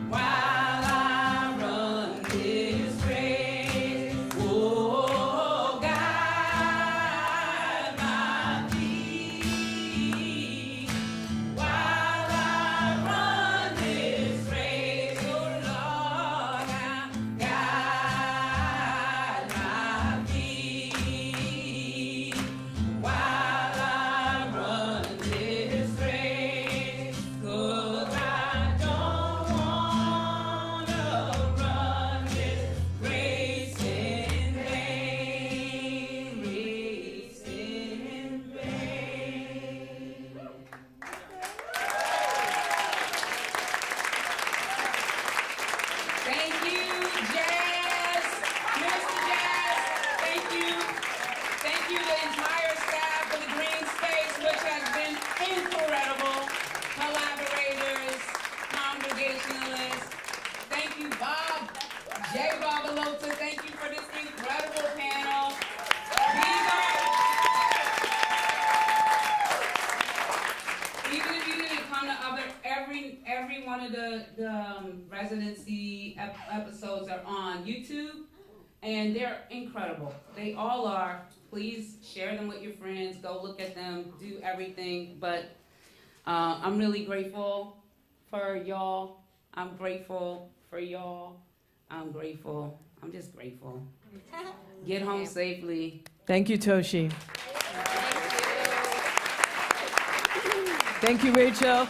while I run this race. Oh, guide my feet while I run this race. Oh Lord, guide my feet while I run this race. 'Cause I don't wanna run this race in vain, race in vain. Thank you, Jazz, Mr. Jazz. Thank you. Thank you, the entire staff of the Greene Space, which has been incredible. Collaborators, congregationalists. Thank you, Bob, J. Bob Alotta. Thank you for this incredible panel. Even if you didn't come to every one of the residency episodes are on YouTube, and they're incredible. They all are. Please share them with your friends. Go look at them. Do everything. But I'm really grateful for y'all. I'm grateful for y'all. I'm grateful. I'm just grateful. Get home safely. Thank you, Toshi. Thank you, Rachel.